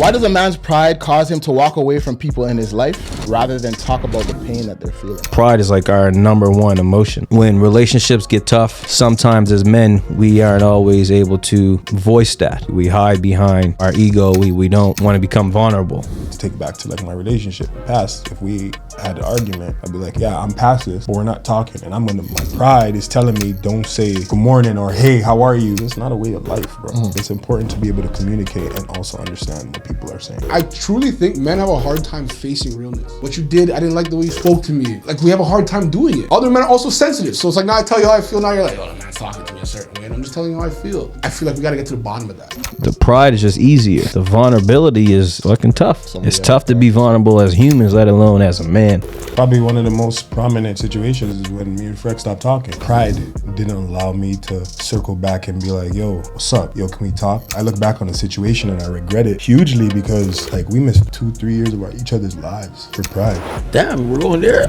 Why does a man's pride cause him to walk away from people in his life rather than talk about the pain that they're feeling? Pride is like our number one emotion. When relationships get tough, sometimes as men, we aren't always able to voice that. We hide behind our ego. We don't want to become vulnerable. To take it back to like my relationship past, if we had an argument, I'd be like, yeah, I'm past this, but we're not talking. And my pride is telling me, don't say good morning or hey, how are you? It's not a way of life, bro. It's important to be able to communicate and also understand what people are saying. I truly think men have a hard time facing realness. What you did, I didn't like the way you spoke to me. Like, we have a hard time doing it. Other men are also sensitive. So it's like, now I tell you how I feel, now you're like, oh, the man's talking to me a certain way, and I'm just telling you how I feel. I feel like we gotta get to the bottom of that. The pride is just easier. The vulnerability is fucking tough. It's tough to be vulnerable as humans, let alone as a man. Probably one of the most prominent situations is when me and Freck stopped talking. Pride didn't allow me to circle back and be like, yo, what's up? Yo, can we talk? I look back on the situation and I regret it hugely because like we missed 2-3 years of each other's lives for pride. Damn, we're going there.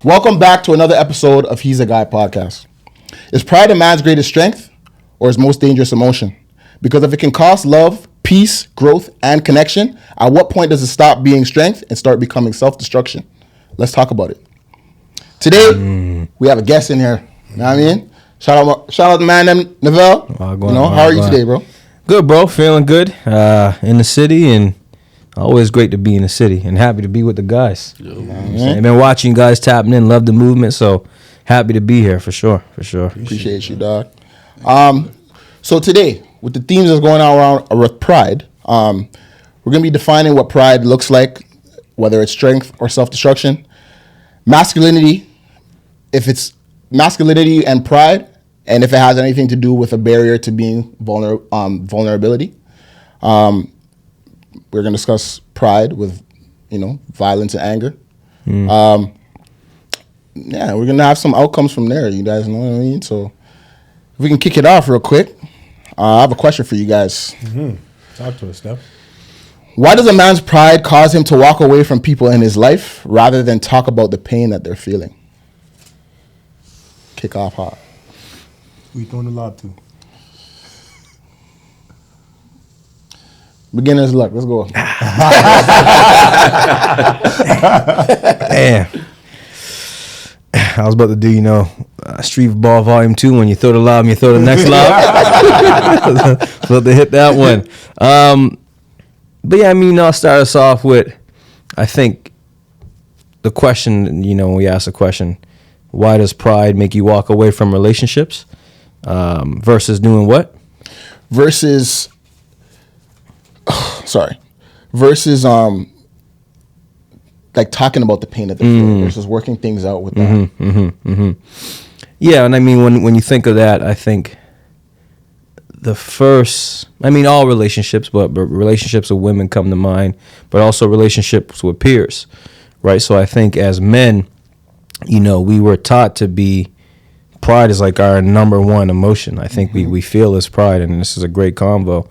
Welcome back to another episode of He's a Guy podcast. Is pride a man's greatest strength or his most dangerous emotion? Because if it can cost love, peace, growth, and connection, at what point does it stop being strength and start becoming self-destruction? Let's talk about it. Today, we have a guest in here. You know what I mean? Shout out to man named Neville. How are you today, bro? Good, bro. Feeling good in the city, and always great to be in the city and happy to be with the guys. I've been watching you guys tapping in, love the movement, so happy to be here for sure. Appreciate you, dog. So today, with the themes that's going on around with pride, we're going to be defining what pride looks like, whether it's strength or self-destruction, masculinity, if it's masculinity and pride, and if it has anything to do with a barrier to being vulnerability. We're going to discuss pride with, violence and anger. We're going to have some outcomes from there. You guys know what I mean? So if we can kick it off real quick, I have a question for you guys. Talk to us, Steph. Why does a man's pride cause him to walk away from people in his life rather than talk about the pain that they're feeling? Kick off hot. We throwing a lot to. Beginner's luck. Let's go. Damn. I was about to do, Street Ball Volume 2. When you throw the lob, you throw the next lob. About to hit that one. But yeah, I'll start us off with, I think, the question, when we ask the question, why does pride make you walk away from relationships versus doing what? Versus like talking about the pain that they're feeling versus working things out with that. Yeah, and when you think of that, I think the first, all relationships, but relationships with women come to mind, but also relationships with peers, right? So I think as men, we were taught to be, pride is like our number one emotion. I think we feel this pride, and this is a great convo.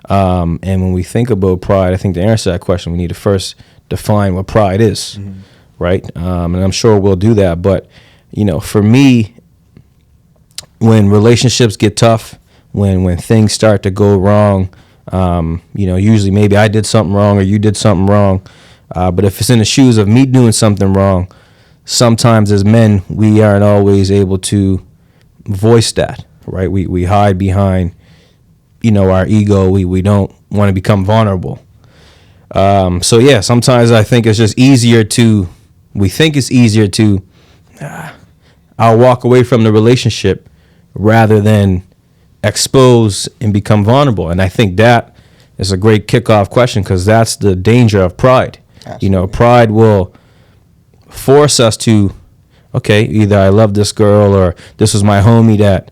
And when we think about pride, I think to answer that question, we need to first define what pride is, right? And I'm sure we'll do that. But, for me, when relationships get tough, when things start to go wrong, usually maybe I did something wrong or you did something wrong. But if it's in the shoes of me doing something wrong, sometimes as men, we aren't always able to voice that, right? We hide behind our ego. We don't want to become vulnerable. Sometimes I think it's just easier to, I'll walk away from the relationship rather than expose and become vulnerable. And I think that is a great kickoff question because that's the danger of pride. Absolutely. Pride will force us to, either I love this girl or this was my homie that,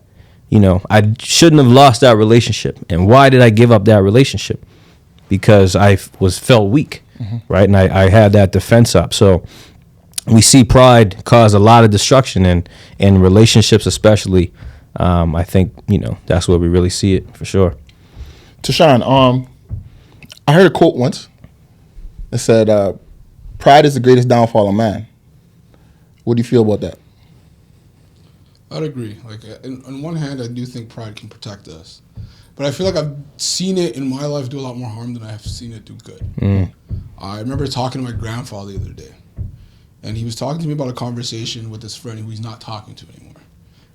I shouldn't have lost that relationship. And why did I give up that relationship? Because I felt weak, right? And I had that defense up. So we see pride cause a lot of destruction in relationships, especially I think, that's where we really see it for sure. Tashawn, I heard a quote once that said, pride is the greatest downfall of man. What do you feel about that? I'd agree. Like, on one hand, I do think pride can protect us. But I feel like I've seen it in my life do a lot more harm than I have seen it do good. I remember talking to my grandfather the other day. And he was talking to me about a conversation with his friend who he's not talking to anymore.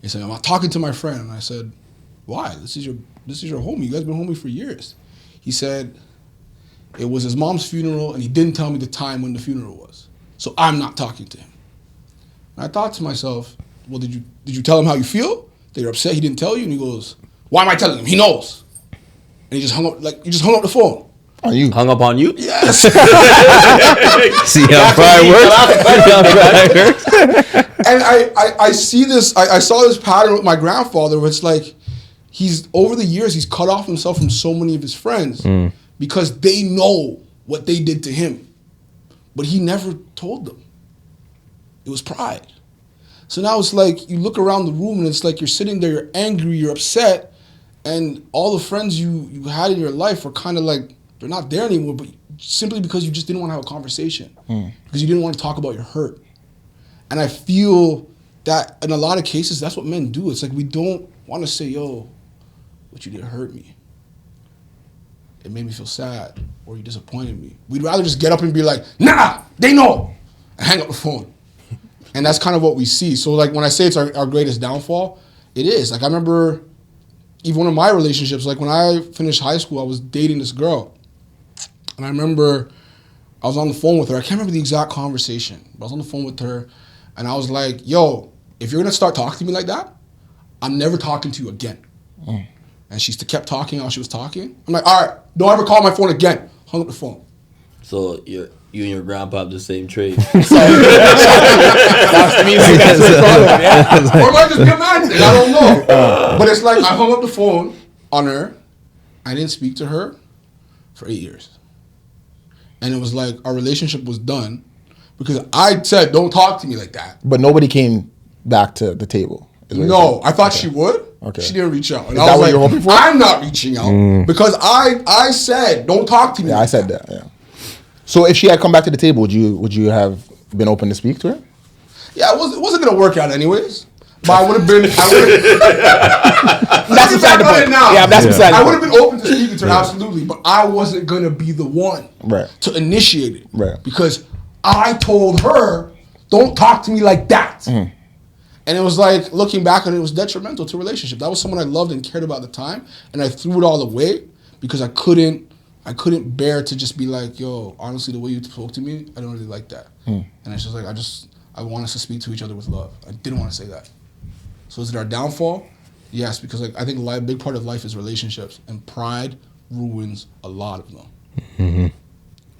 He said, I'm not talking to my friend. And I said, why? This is your homie. You guys been homie for years. He said, it was his mom's funeral and he didn't tell me the time when the funeral was. So I'm not talking to him. And I thought to myself, well, did you tell him how you feel? That you're upset he didn't tell you? And he goes, why am I telling him? He knows. And he just hung up, the phone. On you. Hung up on you? Yes. See how pride works? And I see this, I saw this pattern with my grandfather where it's like, over the years, he's cut off himself from so many of his friends because they know what they did to him. But he never told them. It was pride. So now it's like, you look around the room and it's like you're sitting there, you're angry, you're upset, and all the friends you had in your life are kind of like, they're not there anymore, but simply because you just didn't want to have a conversation. Because you didn't want to talk about your hurt. And I feel that in a lot of cases, that's what men do. It's like we don't want to say, yo, what you did hurt me. It made me feel sad, or you disappointed me. We'd rather just get up and be like, nah, they know, and hang up the phone. And that's kind of what we see. So like when I say it's our greatest downfall, it is. Like I remember even one of my relationships, like when I finished high school, I was dating this girl. And I remember I was on the phone with her. I can't remember the exact conversation, but I was on the phone with her and I was like, yo, if you're gonna start talking to me like that, I'm never talking to you again. And she kept talking while she was talking. I'm like, all right, don't ever call my phone again. Hung up the phone. So you and your grandpa have the same trait. That's to me, like, that's the problem, yeah. Or am I just get mad? I don't know. But it's like I hung up the phone on her. I didn't speak to her for 8 years. And it was like our relationship was done because I said, don't talk to me like that. But nobody came back to the table. No, I thought she would. Okay. She didn't reach out. And Is I that was what like, you're hoping for? I'm not reaching out because I said, don't talk to me. Yeah, like I said that. Yeah. So if she had come back to the table, would you have been open to speak to her? Yeah, it wasn't gonna work out anyways. But I would have been. That's beside the point. Yeah, that's beside the I point. would have been open to speaking to her, absolutely. But I wasn't gonna be the one to initiate it, because I told her, "Don't talk to me like that." And it was like, looking back on it, it was detrimental to a relationship. That was someone I loved and cared about at the time, and I threw it all away because I couldn't bear to just be like, yo, honestly, the way you spoke to me, I don't really like that. And it's just like, I want us to speak to each other with love. I didn't want to say that. So is it our downfall? Yes, because like I think a big part of life is relationships, and pride ruins a lot of them.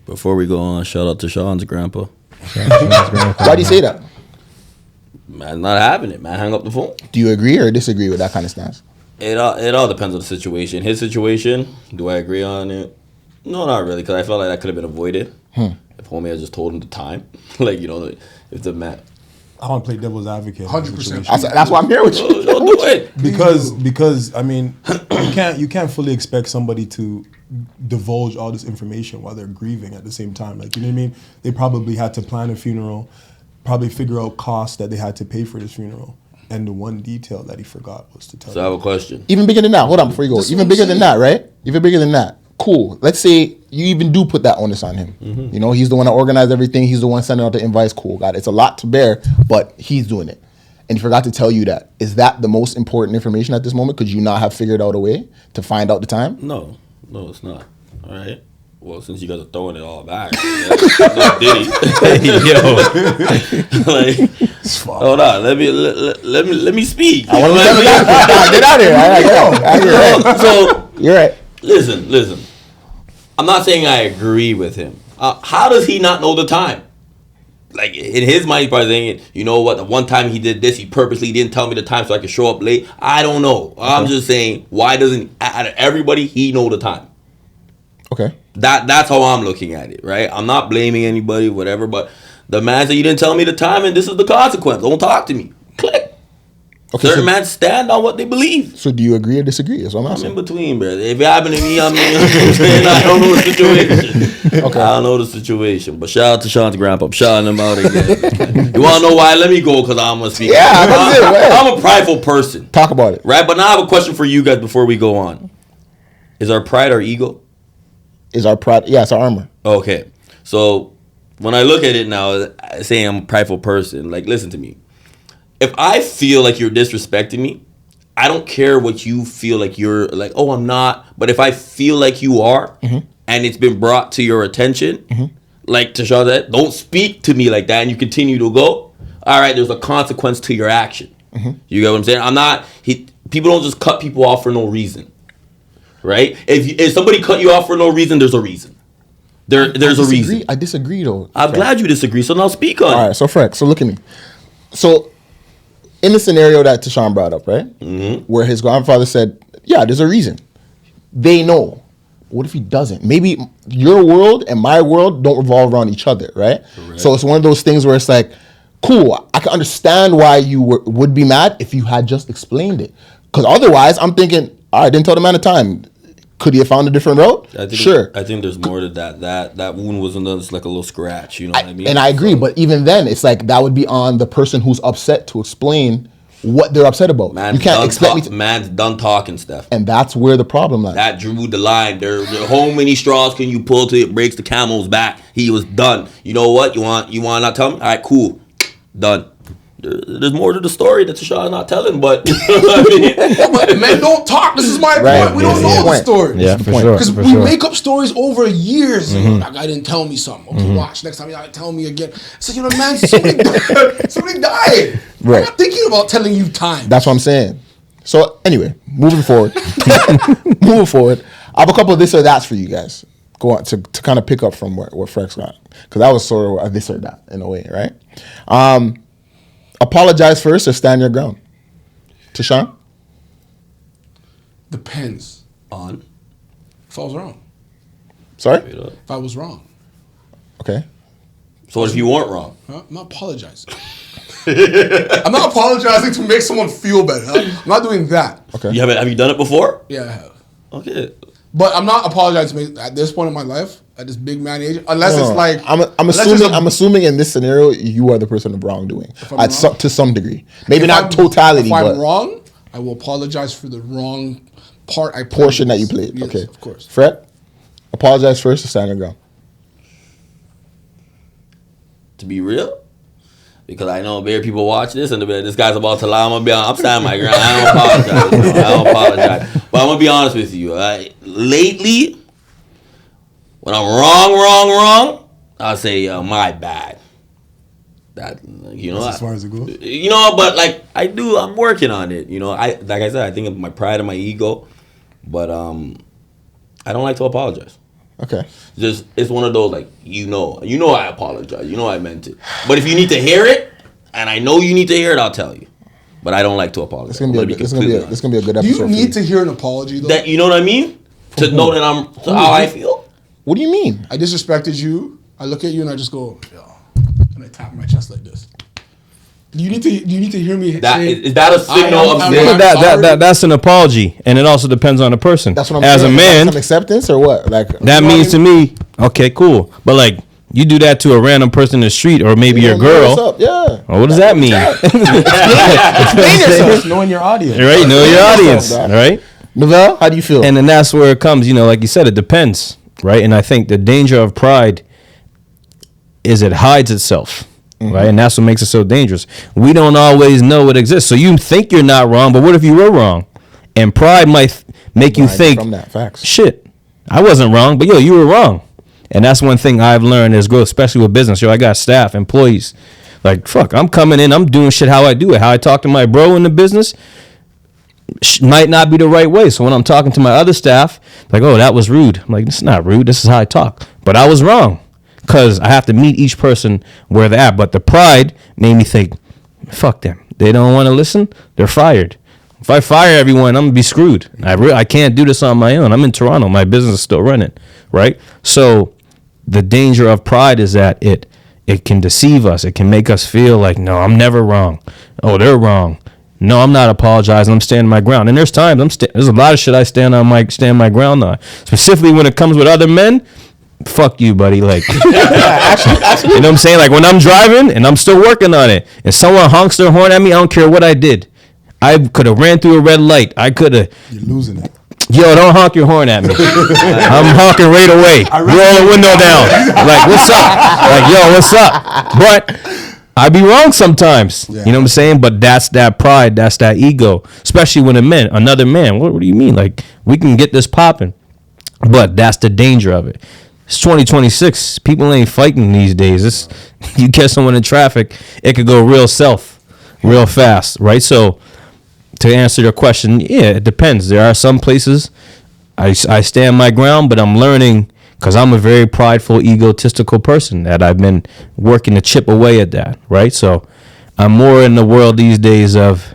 Before we go on, shout out to Sean's grandpa. Why do you say that? Man, not having it, man. Hang up the phone. Do you agree or disagree with that kind of stance? It all depends on the situation. His situation, do I agree on it? No, not really, because I felt like that could have been avoided if homie had just told him the time. Like, if the man... I want to play devil's advocate. 100%. That's why I'm here with you. Don't do it. Because I mean, you can't fully expect somebody to divulge all this information while they're grieving at the same time. Like, you know what I mean? They probably had to plan a funeral, probably figure out costs that they had to pay for this funeral. And the one detail that he forgot was to tell So I have a question. Even bigger than that. Hold on before you go. Even bigger than that, right? Even bigger than that. Cool. Let's say you even do put that onus on him. He's the one that organized everything. He's the one sending out the invites. Cool. Got it. It's a lot to bear, but he's doing it. And he forgot to tell you that. Is that the most important information at this moment? Could you not have figured out a way to find out the time? No, it's not. All right. Well, since you guys are throwing it all back, no Diddy. Hold on. Let me speak. I want to get out of here. So you're right. Listen. I'm not saying I agree with him. How does he not know the time? Like, in his mind, he's probably thinking, you know what, the one time he did this, he purposely didn't tell me the time so I could show up late. I don't know. I'm just saying, why doesn't, out of everybody, he know the time? Okay. That's how I'm looking at it, right? I'm not blaming anybody, whatever, but the man said, you didn't tell me the time and this is the consequence. Don't talk to me. Click. Okay, Certain so- men stand on what they believe. So do you agree or disagree? That's what I'm I'm asking. in between, bro. If it happened to me, I don't know the situation. Okay. I don't know the situation. But shout out to Sean's grandpa. I'm shouting him out again. You want to know why? Let me go because I'm going to speak. Yeah, that's it, right. I'm a prideful person. Talk about it. Right? But now I have a question for you guys before we go on. Is our pride our ego? Is our pride? Yeah, it's our armor. Okay. So when I look at it now, saying I'm a prideful person, like, listen to me. If I feel like you're disrespecting me, I don't care what you feel like you're like, oh, I'm not. But if I feel like you are, and it's been brought to your attention, like Tashawn said, don't speak to me like that, and you continue to go, all right, there's a consequence to your action. You get what I'm saying? I'm not, people don't just cut people off for no reason, right? If somebody cut you off for no reason, there's a reason. There's a reason. I disagree, though. I'm glad you disagree, so now speak on All it. right, so Freck, so look at me. So in the scenario that Tashawn brought up, right, where his grandfather said, yeah, there's a reason. They know. What if he doesn't? Maybe your world and my world don't revolve around each other, right? Correct. So it's one of those things where it's like, cool, I can understand why you would be mad if you had just explained it. Because otherwise, I'm thinking, all right, didn't tell the man the time. Could he have found a different route? Sure. I think there's more to that. That wound wasn't just like a little scratch. You know what I mean? And I agree, but even then, it's like that would be on the person who's upset to explain what they're upset about. You can't expect me to. Man's done talking, Steph. And that's where the problem lies. That drew the line. There, how many straws can you pull till it breaks the camel's back? He was done. You know what? You want not tell me? All right, cool, done. There's more to the story that Tashawn's not telling, but you know what I mean? But men don't talk. This is my point. We don't know the story. Yeah, for sure. Because we make up stories over years. That guy didn't tell me something. Okay, watch. Next time you gotta tell me again. So, you know, man, somebody died. Right. I'm not thinking about telling you time. That's what I'm saying. So anyway, moving forward, I have a couple of this or that's for you guys. Go on to kind of pick up from what Freck's got, because that was sort of a this or that in a way, right? Apologize first or stand your ground. Tashawn? Depends On. if I was wrong. Sorry? If I was wrong. Okay. So what if you weren't wrong? Huh? I'm not apologizing. I'm not apologizing to make someone feel better. Huh? I'm not doing that. Okay. Have you done it before? Yeah, I have. Okay. But I'm not apologizing to make at this point in my life, at this big man age, unless No, it's like I'm unless there's assuming I'm assuming in this scenario you are the person of wrongdoing to some degree. Maybe not totality, If I'm but wrong, I will apologize for the wrong part I played. portion that you played. Yes, Okay. of course. Fred, apologize first or stand your ground. To be real, because I know very people watch this and they'll be like, this guy's about to lie. I'm standing my ground. I don't apologize. Bro. I don't apologize. But I'm gonna be honest with you. Lately, when I'm wrong, I'll say, my bad. That, you know, That's as far as it goes. You know, but like I'm working on it. You know, like I said, I think of my pride and my ego, but I don't like to apologize. Okay. Just it's one of those like you know I apologize. You know I meant it. But if you need to hear it, and I know you need to hear it, I'll tell you. But I don't like to apologize. It's gonna be a good episode. Do you for need to hear an apology though? that you know what I mean? To know that I'm how I feel. What do you mean? I disrespected you. I look at you and I just go, yo, and I tap my chest like this. Do you need to hear me That say, is that a signal of I'm That's an apology, and it also depends on the person. That's what I'm As saying. a man, Some acceptance or what? Like that means to me, okay, cool. But like, you do that to a random person in the street, or maybe your you know what's girl. up? Yeah. Well, what does that mean? Explain yourself. Knowing your audience. Right? Know your audience. dog. Right? Novell, how do you feel? And then that's where it comes, like you said, it depends, right? And I think the danger of pride is it hides itself, right? And that's what makes it so dangerous. We don't always know it exists. So you think you're not wrong, but what if you were wrong? And pride might make you think, from that, facts. shit, I wasn't wrong, but you were wrong. And that's one thing I've learned is growth, especially with business. I got staff, employees. Like, fuck, I'm coming in, I'm doing shit how I do it. How I talk to my bro in the business might not be the right way. So when I'm talking to my other staff, like, oh, that was rude. I'm like, this is not rude. This is how I talk. But I was wrong because I have to meet each person where they're at. But the pride made me think, fuck them. They don't want to listen. They're fired. If I fire everyone, I'm going to be screwed. I can't do this on my own. I'm in Toronto. My business is still running, right? So the danger of pride is that it can deceive us. It can make us feel like, no, I'm never wrong. Oh, they're wrong. No, I'm not apologizing. I'm standing my ground. And there's times there's a lot of shit I stand my ground on. Specifically when it comes with other men. Fuck you, buddy. Like, Actually, you know what I'm saying? Like when I'm driving and I'm still working on it, and someone honks their horn at me, I don't care what I did. I could have ran through a red light. I could have. You're losing it. Yo, don't honk your horn at me. I'm honking right away. Roll the window down. Like, what's up? Like, yo, what's up? But I be wrong sometimes. Yeah. You know what I'm saying? But that's that pride. That's that ego. Especially when another man. What do you mean? Like, we can get this popping. But that's the danger of it. It's 2026. People ain't fighting these days. You catch someone in traffic, it could go real fast, right? So, to answer your question, yeah, it depends. There are some places I stand my ground, but I'm learning because I'm a very prideful, egotistical person that I've been working to chip away at that, right? So, I'm more in the world these days of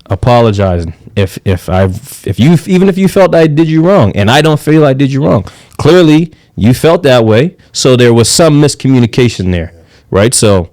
apologizing. If you felt I did you wrong, and I don't feel I did you wrong, clearly you felt that way, so there was some miscommunication there, right? So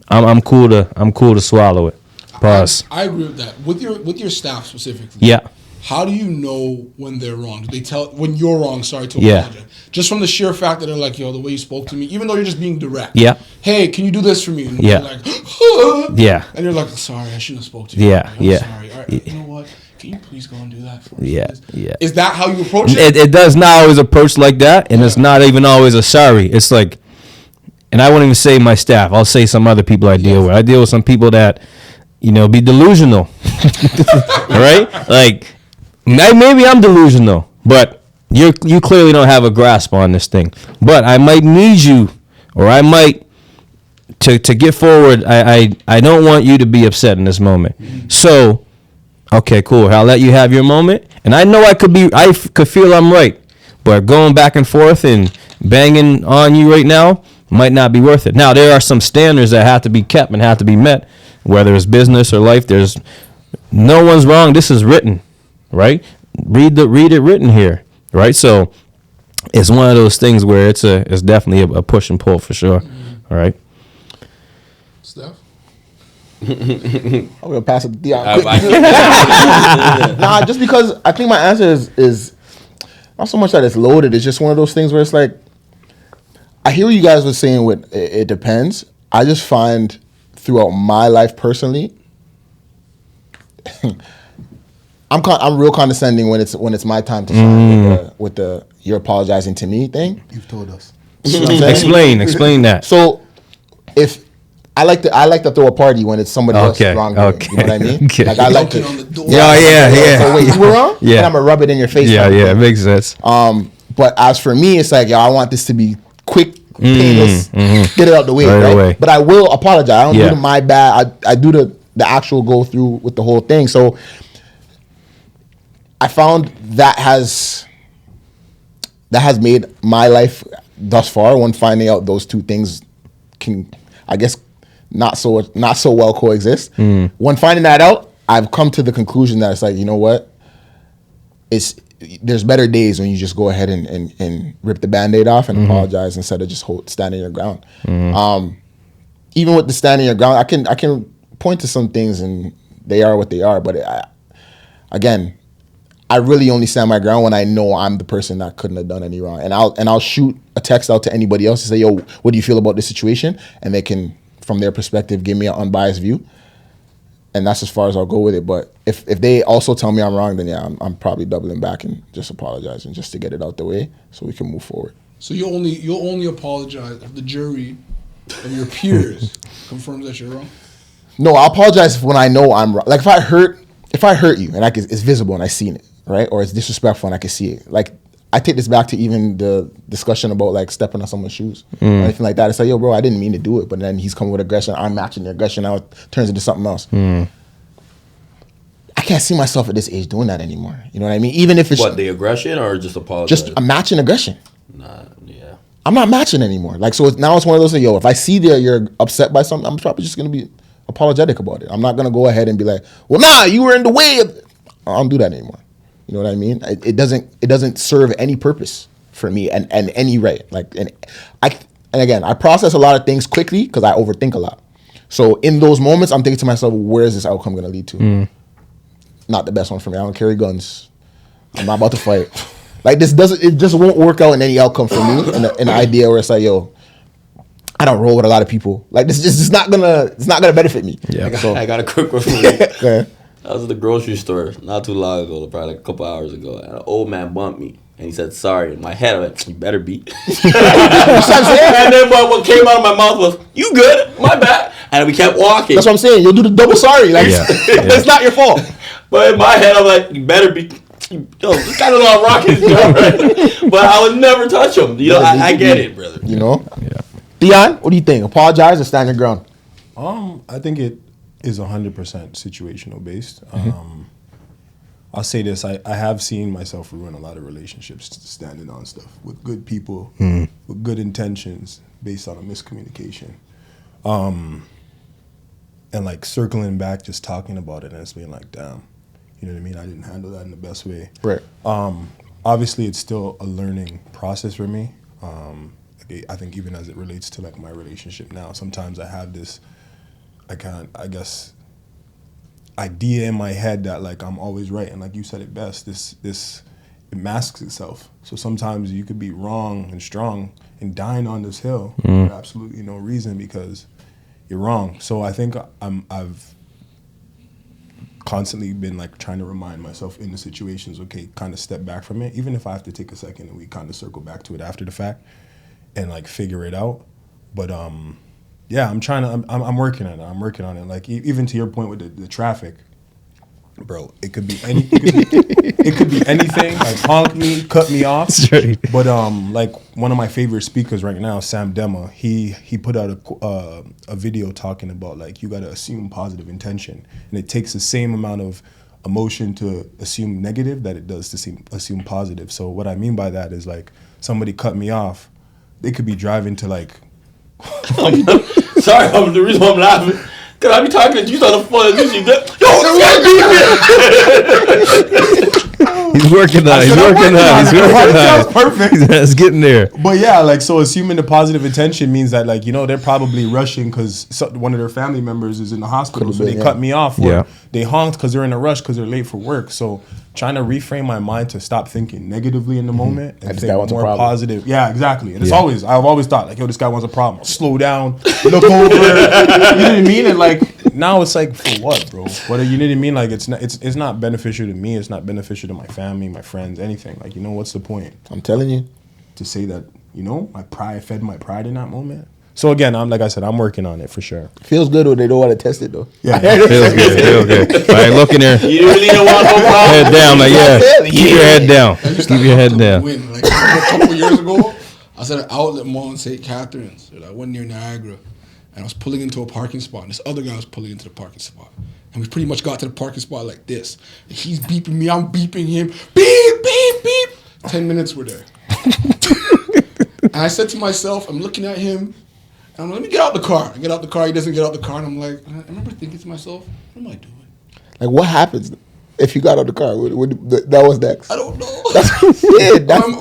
I'm cool to swallow it. Pause. I agree with that. With your staff specifically. Yeah. How do you know when they're wrong? Do they tell when you're wrong? Sorry to Yeah. apologize. Just from the sheer fact that they're like, yo, the way you spoke to me, even though you're just being direct. Yeah. Hey, can you do this for me? And Yeah. you're like, Yeah. And you're like, sorry, I shouldn't have spoke to you. Yeah, I'm yeah. sorry. All right, you know what? Can you please go and do that for me? Yeah, please? yeah. Is that how you approach it? It does not always approach like that, and it's not even always a sorry. It's like, and I won't even say my staff. I'll say some other people I deal with. I deal with some people that, be delusional. All right? Like, maybe I'm delusional, but you clearly don't have a grasp on this thing. But I might need you, or I might, to get forward, I don't want you to be upset in this moment. So, okay, cool. I'll let you have your moment. And I know I could feel I'm right. But going back and forth and banging on you right now might not be worth it. Now, there are some standards that have to be kept and have to be met, whether it's business or life. There's no one's wrong. This is written, right? Read it written here, right? So it's one of those things where it's definitely a push and pull for sure, all right? Steph? I'm gonna pass it to Dion. I- Nah, just because I think my answer is not so much that it's loaded. It's just one of those things where it's like, I hear what you guys were saying with it depends. I just find throughout my life personally, I'm real condescending when it's my time to shine with the you're apologizing to me thing. You've told us. You know what I'm saying? Explain that. So if I like to throw a party when it's somebody else's wrong. Okay. You know what I mean? Okay. Like I like to. Knocking on the door. Yeah. So wait, you were wrong? Yeah. And I'm gonna rub it in your face. Yeah, kind of it thing. makes sense. But as for me, it's like, I want this to be quick, painless, get it out the way, Right right? away. But I will apologize. I don't Yeah. do the my bad. I do the actual go through with the whole thing. So I found that has made my life thus far, when finding out those two things can, I guess, not so well coexist. When finding that out, I've come to the conclusion that it's like, you know what? There's better days when you just go ahead and rip the Band-Aid off and apologize instead of just standing your ground. Even with the standing your ground, I can point to some things and they are what they are. But again, I really only stand my ground when I know I'm the person that couldn't have done any wrong. And I'll shoot a text out to anybody else and say, yo, what do you feel about this situation? And they can, from their perspective, give me an unbiased view. And that's as far as I'll go with it. But if they also tell me I'm wrong, then yeah, I'm probably doubling back and just apologizing just to get it out the way so we can move forward. So you'll only apologize if the jury of your peers confirms that you're wrong? No, I apologize when I know I'm wrong. Like if I hurt you and it's visible and I seen it, right? Or it's disrespectful and I can see it. Like I take this back to even the discussion about like stepping on someone's shoes or anything like that. It's like, yo, bro, I didn't mean to do it, but then he's coming with aggression. I'm matching the aggression. Now it turns into something else. I can't see myself at this age doing that anymore. You know what I mean? Even if it's What, the aggression or just apologize? just a matching aggression. Nah, yeah. I'm not matching anymore. Like, so now it's one of those things, yo, if I see that you're upset by something, I'm probably just going to be apologetic about it. I'm not going to go ahead and be like, well, nah, you were in the way of it. I don't do that anymore. You know what I mean? It doesn't serve any purpose for me and any right. Like, and again, I process a lot of things quickly because I overthink a lot. So in those moments, I'm thinking to myself, where is this outcome going to lead to? not the best one for me. I don't carry guns. I'm not about to fight. Like it just won't work out in any outcome for me. An idea where it's like, yo, I don't roll with a lot of people. Like this is not gonna benefit me. Yeah. I got a quick one for you. Okay. I was at the grocery store not too long ago, probably like a couple hours ago, and an old man bumped me. And he said, sorry. In my head, I went, you better be. And then what came out of my mouth was, you good? My bad. And we kept walking. That's what I'm saying. You'll do the double sorry. Like, it's not your fault. But in my head, I'm like, you better be. Yo, this guy don't know how rock is doing, right? But I would never touch him. You know, I get it, brother. You know? Yeah. Dion, what do you think? Apologize or stand your ground? I think it is 100% situational based. I'll say this: I have seen myself ruin a lot of relationships standing on stuff with good people, with good intentions, based on a miscommunication, and like circling back, just talking about it, and it's being like, damn, you know what I mean? I didn't handle that in the best way. Right. Obviously, it's still a learning process for me. I think even as it relates to like my relationship now, sometimes I have this, I guess, idea in my head that like I'm always right, and like you said it best, this it masks itself. So sometimes you could be wrong and strong and dying on this hill for absolutely no reason because you're wrong. So I think I've constantly been like trying to remind myself in the situations, okay, kind of step back from it, even if I have to take a second and we kind of circle back to it after the fact and like figure it out. But yeah, I'm working on it. I'm working on it. Like even to your point with the traffic, bro, it could be it could be anything. Like honk me, cut me off. Straight. But like one of my favorite speakers right now, Sam Dema, he put out a video talking about like you gotta assume positive intention, and it takes the same amount of emotion to assume negative that it does to assume positive. So what I mean by that is like somebody cut me off, they could be driving to like. Sorry, the reason why I'm laughing, because I be talking to you on the phone, and you get, yo, He's working on it. He's working on it. That's perfect. It's getting there. But yeah, like, so assuming the positive intention means that, like, you know, they're probably rushing because one of their family members is in the hospital, so they cut me off, or they honked because they're in a rush because they're late for work. So trying to reframe my mind to stop thinking negatively in the moment and think more positive. Yeah, exactly. And I've always thought, like, yo, this guy wants a problem. I'll slow down, look over. You know what I mean? And like, now it's like, for what, bro? You know what I mean? Like, it's not beneficial to me. It's not beneficial to my family, my friends, anything. Like, you know, what's the point? I'm telling you. To say that, you know, fed my pride in that moment. So again, like I said, I'm working on it for sure. Feels good when they don't want to test it though. Yeah, feels good. All right, look in there. You really don't want no problem. Head down, like keep your head down. Keep your head down. Like a couple years ago, I was at an outlet mall in St. Catharines. I went near Niagara, and I was pulling into a parking spot, and this other guy was pulling into the parking spot. And we pretty much got to the parking spot like this. And he's beeping me, I'm beeping him. Beep, beep, beep. 10 minutes we're there. And I said to myself, I'm looking at him, and I'm like, let me get out the car. I get out the car, he doesn't get out the car, and I'm like, I remember thinking to myself, what am I doing? Like, what happens if you got out the car? That was next. I don't know. That's what he did. I'm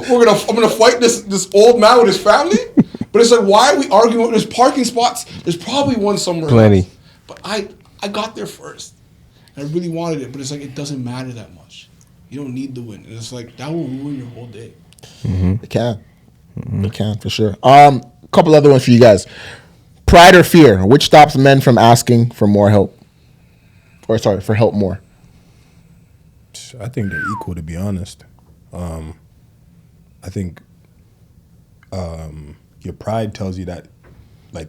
gonna fight this old man with his family, but it's like, why are we arguing with there's parking spots? There's probably one somewhere. Plenty. Else. But I got there first. And I really wanted it, but it's like it doesn't matter that much. You don't need the win, and it's like that will ruin your whole day. It can. It can for sure. Couple other ones for you guys. Pride or fear? Which stops men from asking for more help? Or sorry, for help more? I think they're equal, to be honest. I think your pride tells you that, they're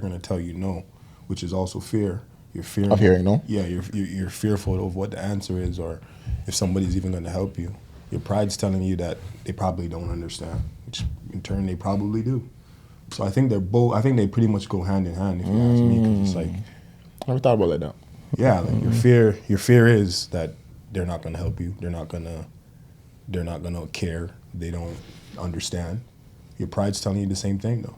going to tell you no, which is also fear. You're fearing of hearing no. Yeah, you're fearful of what the answer is, or if somebody's even going to help you. Your pride's telling you that they probably don't understand, which in turn they probably do. So I think they're both. I think they pretty much go hand in hand. If you ask me, because it's like, I never thought about it like that. Yeah, like your fear is that they're not going to help you. They're not gonna care. They don't understand. Your pride's telling you the same thing, though.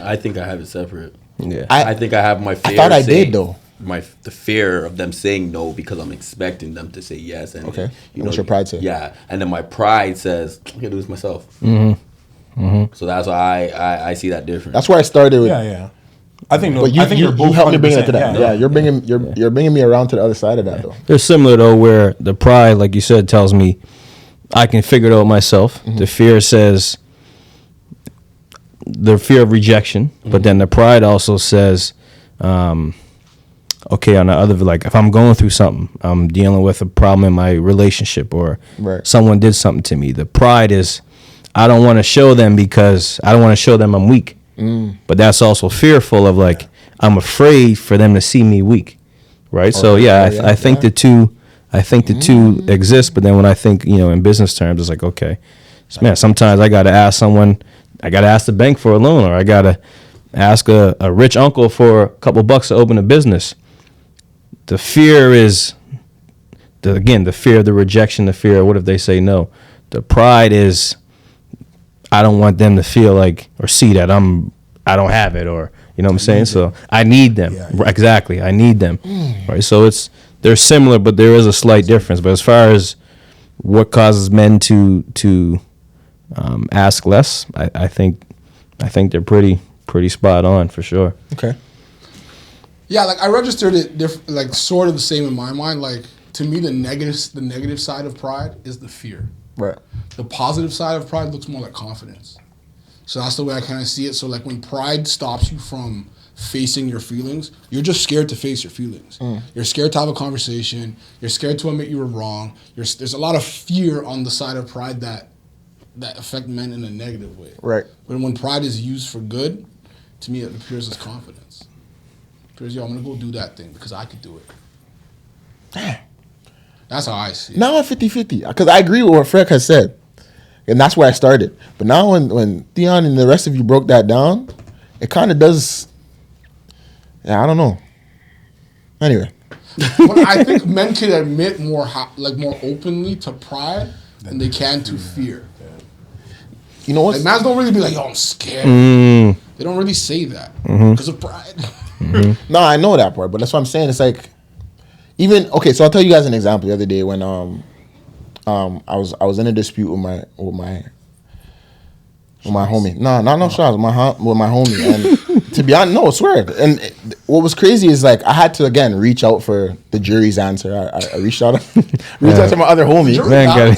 I think I have it separate. Yeah, I think I have my fear. I thought I did though. The fear of them saying no because I'm expecting them to say yes. And okay, and what's your pride say? Yeah, and then my pride says I can do this myself. Mm-hmm. Mm-hmm. So that's why I see that different. That's where I started with. Yeah. I think no. But I think you you're both helped me bring it 100%, to that. Yeah, you're bringing me around to the other side of that though. They're similar though, where the pride, like you said, tells me I can figure it out myself. The fear says the fear of rejection, but then the pride also says, okay, on the other, like if I'm going through something, I'm dealing with a problem in my relationship, or Right. someone did something to me. The pride is, I don't want to show them because I don't want to show them I'm weak. But that's also fearful of like, I'm afraid for them to see me weak, right? So I think the two, exist. But then when I think, in business terms, it's like, okay, man, sometimes I got to ask someone, I got to ask the bank for a loan, or I got to ask a rich uncle for a couple bucks to open a business. The fear is, the fear of the rejection, the fear of what if they say no. The pride is, I don't want them to feel like or see that I don't have it, or you know what I'm saying. So I need them. Yeah. Exactly, I need them. Right. So they're similar, but there is a slight difference. But as far as what causes men to ask less, I think they're pretty spot on for sure. Okay. Yeah, like I registered it like sort of the same in my mind. Like to me, the negative side of pride is the fear. Right. The positive side of pride looks more like confidence. So that's the way I kind of see it. So like when pride stops you from facing your feelings, you're just scared to face your feelings. You're scared to have a conversation. You're scared to admit you were wrong. There's a lot of fear on the side of pride that affect men in a negative way. Right. But when pride is used for good, to me it appears as confidence. It appears, I'm gonna go do that thing because I could do it. That's how I see it. Now I'm 50-50 because I agree with what Fred has said, and that's where I started. But now when Theon and the rest of you broke that down, it kind of does. Yeah, I don't know. Anyway, But I think men can admit more openly to pride than they can to fear. you know what? Like, mans don't really be like, yo, I'm scared. They don't really say that because of pride. No, I know that part, but that's what I'm saying. It's like, even okay. So I'll tell you guys an example. The other day when I was in a dispute with my homie. No shots. With my homie. And to be honest, no, I swear. And what was crazy is like I had to again reach out for the jury's answer. I reached out, out to my other homie. Man,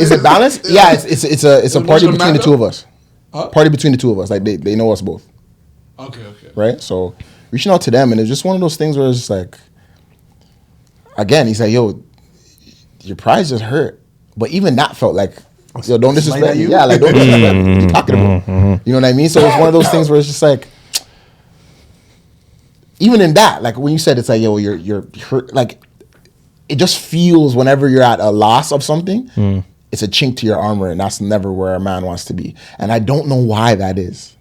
Is it balanced? Yeah, it's a party between the two of us. Huh? Party between the two of us. Like they know us both, Okay. right? So reaching out to them, and it's just one of those things where it's just like, again, he's like, yo, your pride just hurt. But even that felt like, yo, don't disrespect you. Yeah, like don't disrespect what you talking about. You know what I mean? So it's one of those things where it's just like, even in that, like when you said it's like, yo, you're hurt, like it just feels whenever you're at a loss of something, it's a chink to your armor, and that's never where a man wants to be. And I don't know why that is.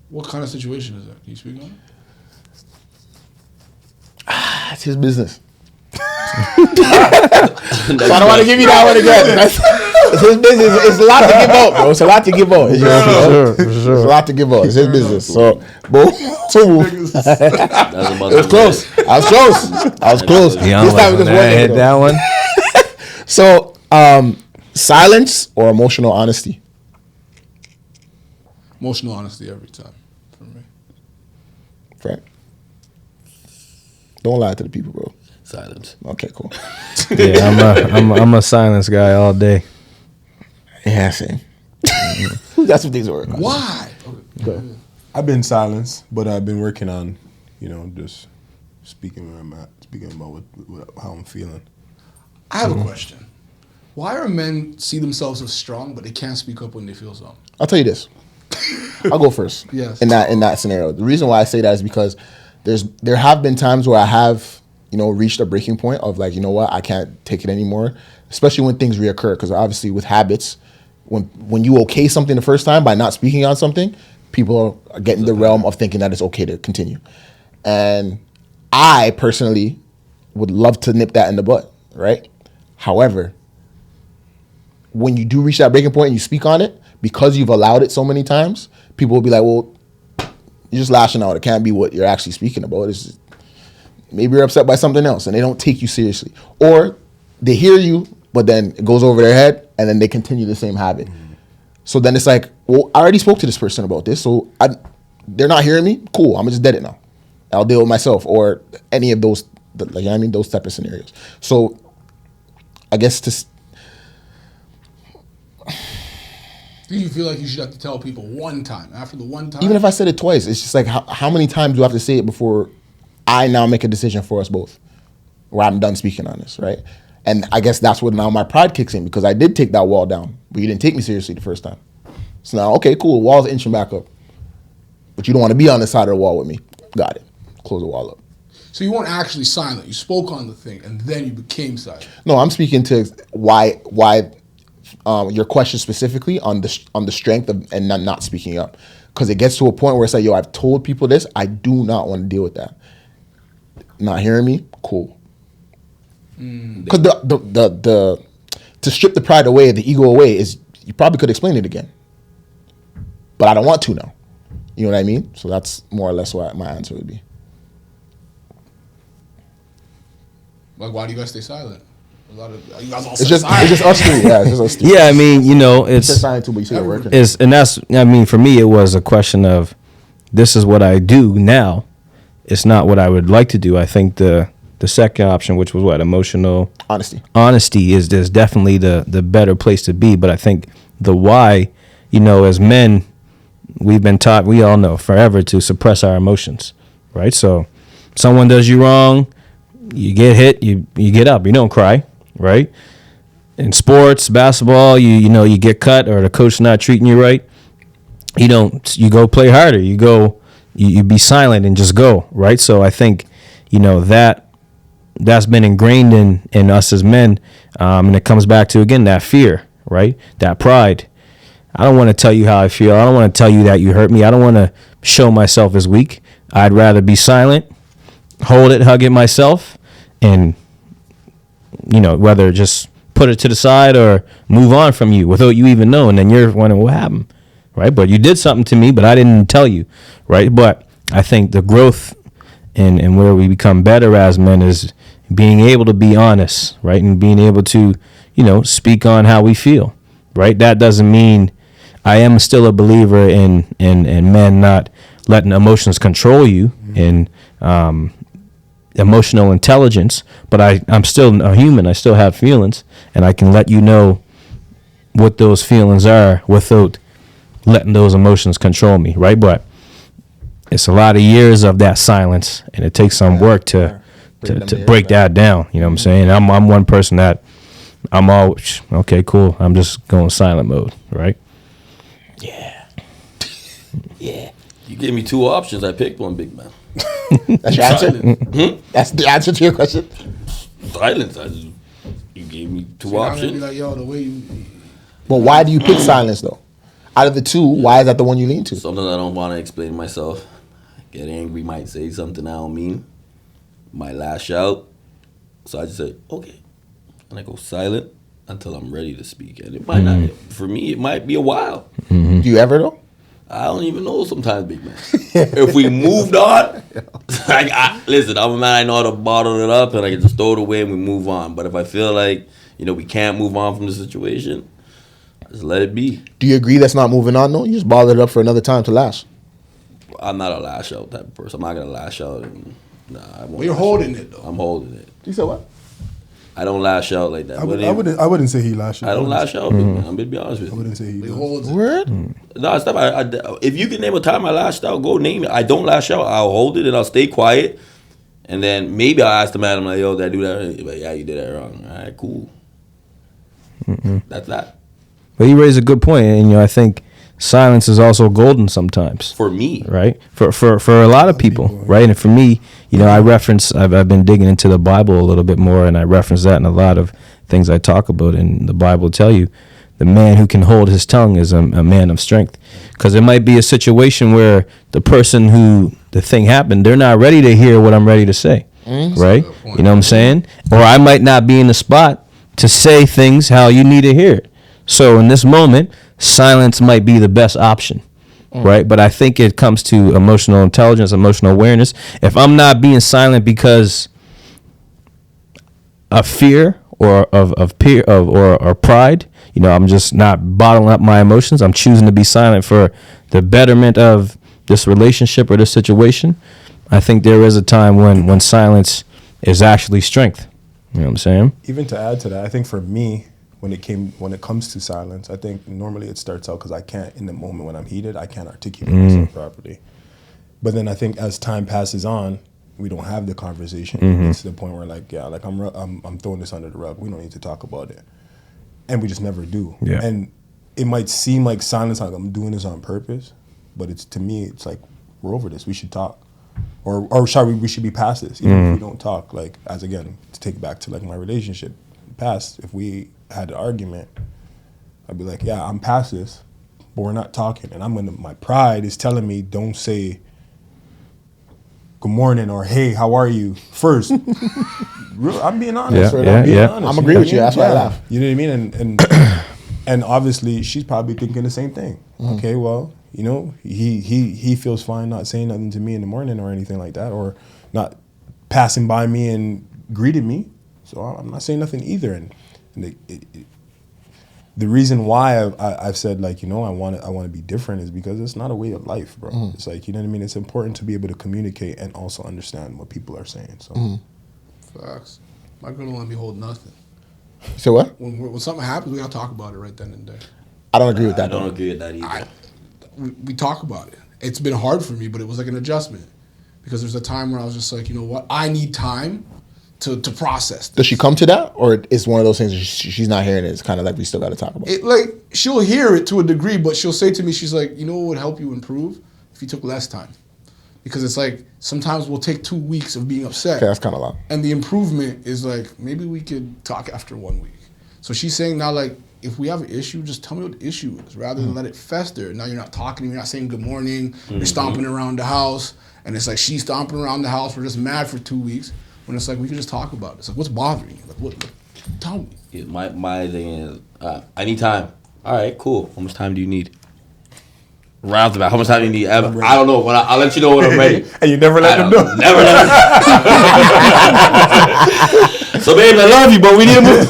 What kind of situation is that? Can you speak on it? That's his business. So I don't want to give you that one again. It's his business. It's a lot to give out, bro. It's a lot to give out. It's a lot to give out. It's his business. So, boom. It was close. I was close. This time it just wasn't that one. So, silence or emotional honesty? Emotional honesty every time for me. Frank? Don't lie to the people, bro. Silence. Okay, cool. Yeah, I'm a silence guy all day. Yeah, same. That's what things work. Why? I've been silenced, but I've been working on, just speaking where I'm at, speaking about how I'm feeling. I have a question. Why are men see themselves as strong, but they can't speak up when they feel something? I'll tell you this. I'll go first. Yes. In that scenario, the reason why I say that is because there have been times where I have reached a breaking point of like, you know what, I can't take it anymore. Especially when things reoccur, because obviously with habits, when you okay something the first time by not speaking on something, people are getting the realm of thinking that it's okay to continue. And I personally would love to nip that in the butt, right? However, when you do reach that breaking point and you speak on it, because you've allowed it so many times, people will be like, well, you're just lashing out. It can't be what you're actually speaking about. It's just, maybe you're upset by something else and they don't take you seriously. Or they hear you, but then it goes over their head and then they continue the same habit. So then it's like, well, I already spoke to this person about this, so they're not hearing me, cool. I'm gonna just dead it now. I'll deal with myself or any of those, like, you know what I mean, those type of scenarios. So I guess Do you feel like you should have to tell people one time? After the one time? even if I said it twice, it's just like how many times do I have to say it before I now make a decision for us both, where I'm done speaking on this, right? And I guess that's where now my pride kicks in, because I did take that wall down, but you didn't take me seriously the first time. So now, okay, cool, wall's inching back up, but you don't want to be on the side of the wall with me. Got it. Close the wall up. So you weren't actually silent. You spoke on the thing, and then you became silent. No, I'm speaking to why your question specifically on the strength of and not speaking up, because it gets to a point where it's like, yo, I've told people this. I do not want to deal with that. Not hearing me, cool. Because the to strip the pride away, the ego away, is you probably could explain it again, but I don't want to now. You know what I mean? So that's more or less what my answer would be. Like, why do you guys stay silent? A lot of you guys all It's stay just silent. us three. Yeah, it's just us three. Yeah, I mean, you know, It's it's silent too, but you see it working. and that's, I mean, for me, it was a question of, this is what I do now. It's not what I would like to do. I think the second option, which was what, emotional honesty is definitely the better place to be. But I think the why, you know, as men, we've been taught, we all know forever, to suppress our emotions, right? So someone does you wrong, you get hit, you get up, you don't cry, right? In sports, basketball, you know, you get cut or the coach not treating you right, you go play harder, you be silent and just go, right? So I think, you know, that's been ingrained in us as men, and it comes back to, again, that fear, right? That pride. I don't want to tell you how I feel. I don't want to tell you that you hurt me. I don't want to show myself as weak. I'd rather be silent, hold it, hug it myself, and, you know, whether just put it to the side or move on from you without you even knowing. And you're wondering what happened, right? But you did something to me, but I didn't tell you, right? But I think the growth and where we become better as men is being able to be honest, right? And being able to, you know, speak on how we feel, right? That doesn't mean, I am still a believer in men not letting emotions control you and emotional intelligence, but I'm still a human. I still have feelings, and I can let you know what those feelings are without letting those emotions control me, right? But it's a lot of years of that silence, and it takes some work to break that down. You know what I'm saying? I'm one person that I'm always, okay, cool, I'm just going silent mode, right? Yeah. You gave me two options. I picked one, big man. That's your answer? That's the answer to your question? Silence. You gave me two So I'm gonna be options. like, yo, the way you. But why do you pick silence, though? Out of the two, why is that the one you lean to? Sometimes I don't want to explain myself. Get angry, might say something I don't mean. Might lash out. So I just say, okay. And I go silent until I'm ready to speak. And it might not, for me, it might be a while. Do you ever, though? I don't even know sometimes, big man. If we moved on, listen, I'm a man, I know how to bottle it up and I can just throw it away and we move on. But if I feel like, you know, we can't move on from the situation, just let it be. Do you agree that's not moving on, though? You just bottle it up for another time to last. I'm not a lash out type of person. I'm not going to lash out. And, nah, I won't. Well, you're lash holding out. it, though. I'm holding it. You said what? I don't lash out like that. I wouldn't say he lashed out. I don't lash out, big man. I'm going to be honest with I you. wouldn't say he He does. holds it. Word? No, stop. If you can name a time I lashed out, go name it. I don't lash out. I'll hold it and I'll stay quiet. And then maybe I'll ask the man, I'm like, yo, did I do that? He's like, yeah, you did that wrong. All right, cool. That's that. But you raise a good point, and, you know, I think silence is also golden sometimes. For me. Right? For a lot of people, right? And for me, you know, I've been digging into the Bible a little bit more, and I reference that in a lot of things I talk about. And the Bible will tell you, the man who can hold his tongue is a man of strength. Because it might be a situation where the person who the thing happened, they're not ready to hear what I'm ready to say, right? You know what I'm saying? Or I might not be in the spot to say things how you need to hear it. So in this moment, silence might be the best option, right? But I think it comes to emotional intelligence, emotional awareness. If I'm not being silent because of fear or or pride, you know, I'm just not bottling up my emotions. I'm choosing to be silent for the betterment of this relationship or this situation, I think there is a time when silence is actually strength. You know what I'm saying? Even to add to that, I think for me, when it comes to silence, I think normally it starts out because I can't, in the moment when I'm heated, I can't articulate myself properly. But then I think as time passes on, we don't have the conversation. It gets to the point where I'm throwing this under the rug. We don't need to talk about it, and we just never do. Yeah. And it might seem like silence, like I'm doing this on purpose, but to me, it's like we're over this. We should talk, or we should be past this. Even if we don't talk, like to take it back to like my relationship past. If we had an argument, I'd be like, yeah, I'm past this, but we're not talking, and my pride is telling me don't say good morning or hey, how are you first. I'm being honest. I'm agree with you. That's why I laugh. You know what I mean? And obviously she's probably thinking the same thing. Okay, well, you know, he feels fine not saying nothing to me in the morning or anything like that, or not passing by me and greeting me. So I'm not saying nothing either. And the reason why I've said, like, you know, I want to be different is because it's not a way of life, bro. It's like, you know what I mean? It's important to be able to communicate and also understand what people are saying. So, Facts. My girl don't let me hold nothing. So what? When something happens, we gotta talk about it right then and there. I don't agree with that. I don't agree with that either. We talk about it. It's been hard for me, but it was like an adjustment because there's a time where I was just like, you know what? I need time to process this. Does she come to that, or it's one of those things that she's not hearing it? It's kind of like we still got to talk about it. Like, she'll hear it to a degree, but she'll say to me, she's like, you know what would help you improve if you took less time? Because it's like sometimes we'll take 2 weeks of being upset. Okay, that's kind of long. And the improvement is like, maybe we could talk after 1 week. So she's saying now, like, if we have an issue, just tell me what the issue is rather than let it fester. Now you're not talking, you're not saying good morning, you're stomping around the house, and it's like she's stomping around the house, we're just mad for 2 weeks, when it's like we can just talk about it. It's like, what's bothering you? Like, what tell me. Yeah, my thing is, I need time. All right, cool. How much time do you need? Roundabout. How much time do you need? I don't know. I'll let you know when I'm ready. And you never let them know. Never let them. So, babe, I love you, but we need to move.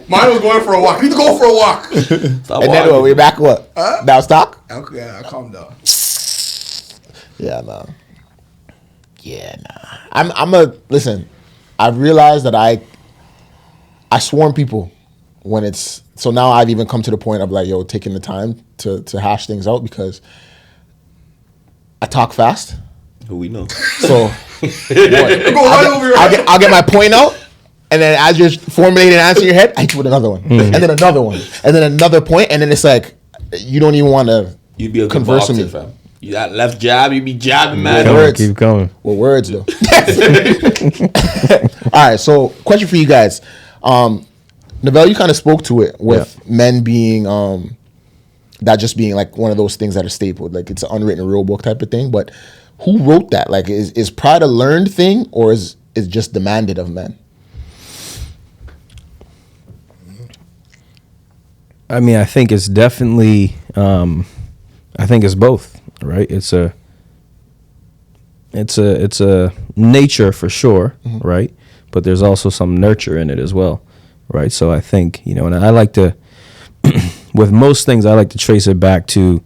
Mine was going for a walk. We need to go for a walk. Stop And then walking. we're back. What? Now stock? Okay, yeah, I calmed down. Yeah, no. Yeah, nah. Listen. I've realized that I swarm people when it's. So now I've even come to the point of like, yo, taking the time to hash things out because I talk fast. Who we know. So I'll get my point out, and then as you're formulating an answer in your head, I hit you with another one, and then another one, and then another point, and then it's like you don't even want to You'd be a good converse with boxer, me. fam. You got left jab, you be jabbing, man. Words. Keep going. Well, words though. All right, so question for you guys. Novell, you kind of spoke to it with men being that just being like one of those things that are stapled, like it's an unwritten rule book type of thing. But who wrote that? Like, is pride a learned thing or is just demanded of men? I mean, I think it's definitely. I think it's both, right? It's a nature for sure, right? But there's also some nurture in it as well, right? So I think, you know, and I like to, with most things, I like to trace it back to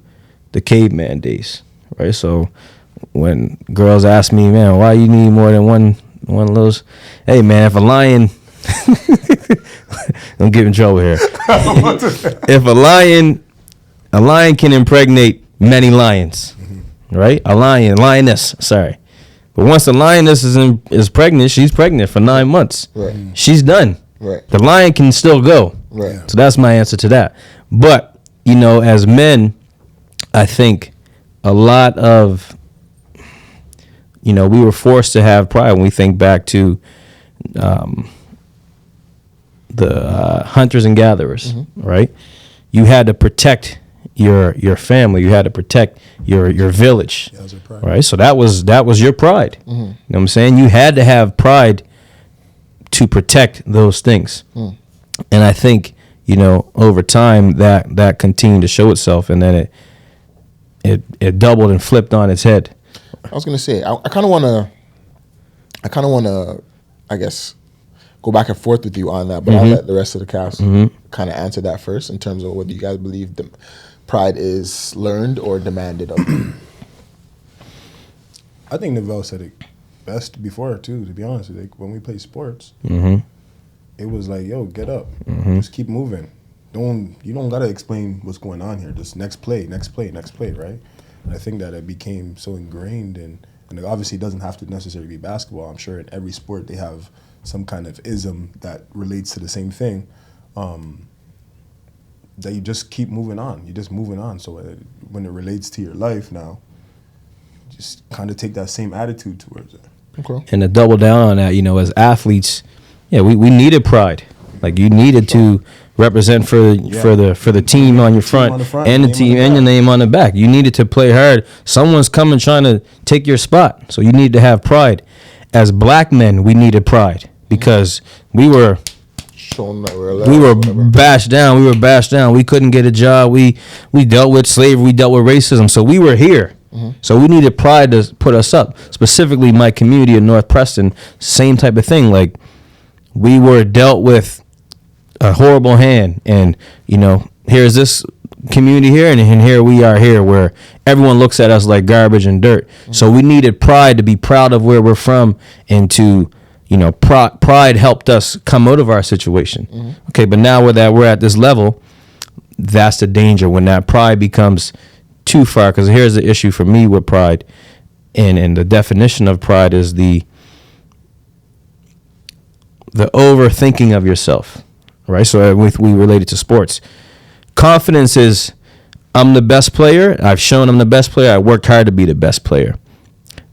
the caveman days, right? So when girls ask me, man, why you need more than one of those? Hey, man, if a lion, don't get in trouble here. If a lion can impregnate many lions, right? Lioness, sorry. But once the lioness is pregnant, she's pregnant for 9 months. Right. She's done. Right. The lion can still go. Right. So that's my answer to that. But, you know, as men, I think a lot of, you know, we were forced to have pride when we think back to the hunters and gatherers, right? You had to protect your family. You had to protect your village, Yeah, that was your pride. right? So that was your pride. You know what I'm saying? You had to have pride to protect those things. And I think, you know, over time that continued to show itself, and then it doubled and flipped on its head. I was gonna say I kind of want to, I guess, go back and forth with you on that, but I'll let the rest of the cast kind of answer that first in terms of whether you guys believe pride is learned or demanded of you? I think Neville said it best before too. To be honest, like when we play sports, it was like, yo, get up, just keep moving. You don't gotta explain what's going on here. Just next play, right? And I think that it became so ingrained, and it obviously doesn't have to necessarily be basketball. I'm sure in every sport they have some kind of ism that relates to the same thing. That you just keep moving on. You're just moving on. So when it relates to your life now, just kind of take that same attitude towards it. Okay. And to double down on that, as athletes, we needed pride. Like you needed to represent for the team on your front, and the team and your name on the back. You needed to play hard. Someone's coming trying to take your spot, so you need to have pride. As black men, we needed pride because we were bashed down. We couldn't get a job. We dealt with slavery. We dealt with racism. So we were here. So we needed pride to put us up. Specifically, my community in North Preston, same type of thing. Like we were dealt with a horrible hand, and here's this community here, and here we are here, where everyone looks at us like garbage and dirt. So we needed pride to be proud of where we're from, and to pride helped us come out of our situation. Okay, but now we're at this level, that's the danger when that pride becomes too far. Because here's the issue for me with pride, and the definition of pride is the overthinking of yourself. Right, so we relate it to sports. Confidence is, I'm the best player. I've shown I'm the best player. I worked hard to be the best player.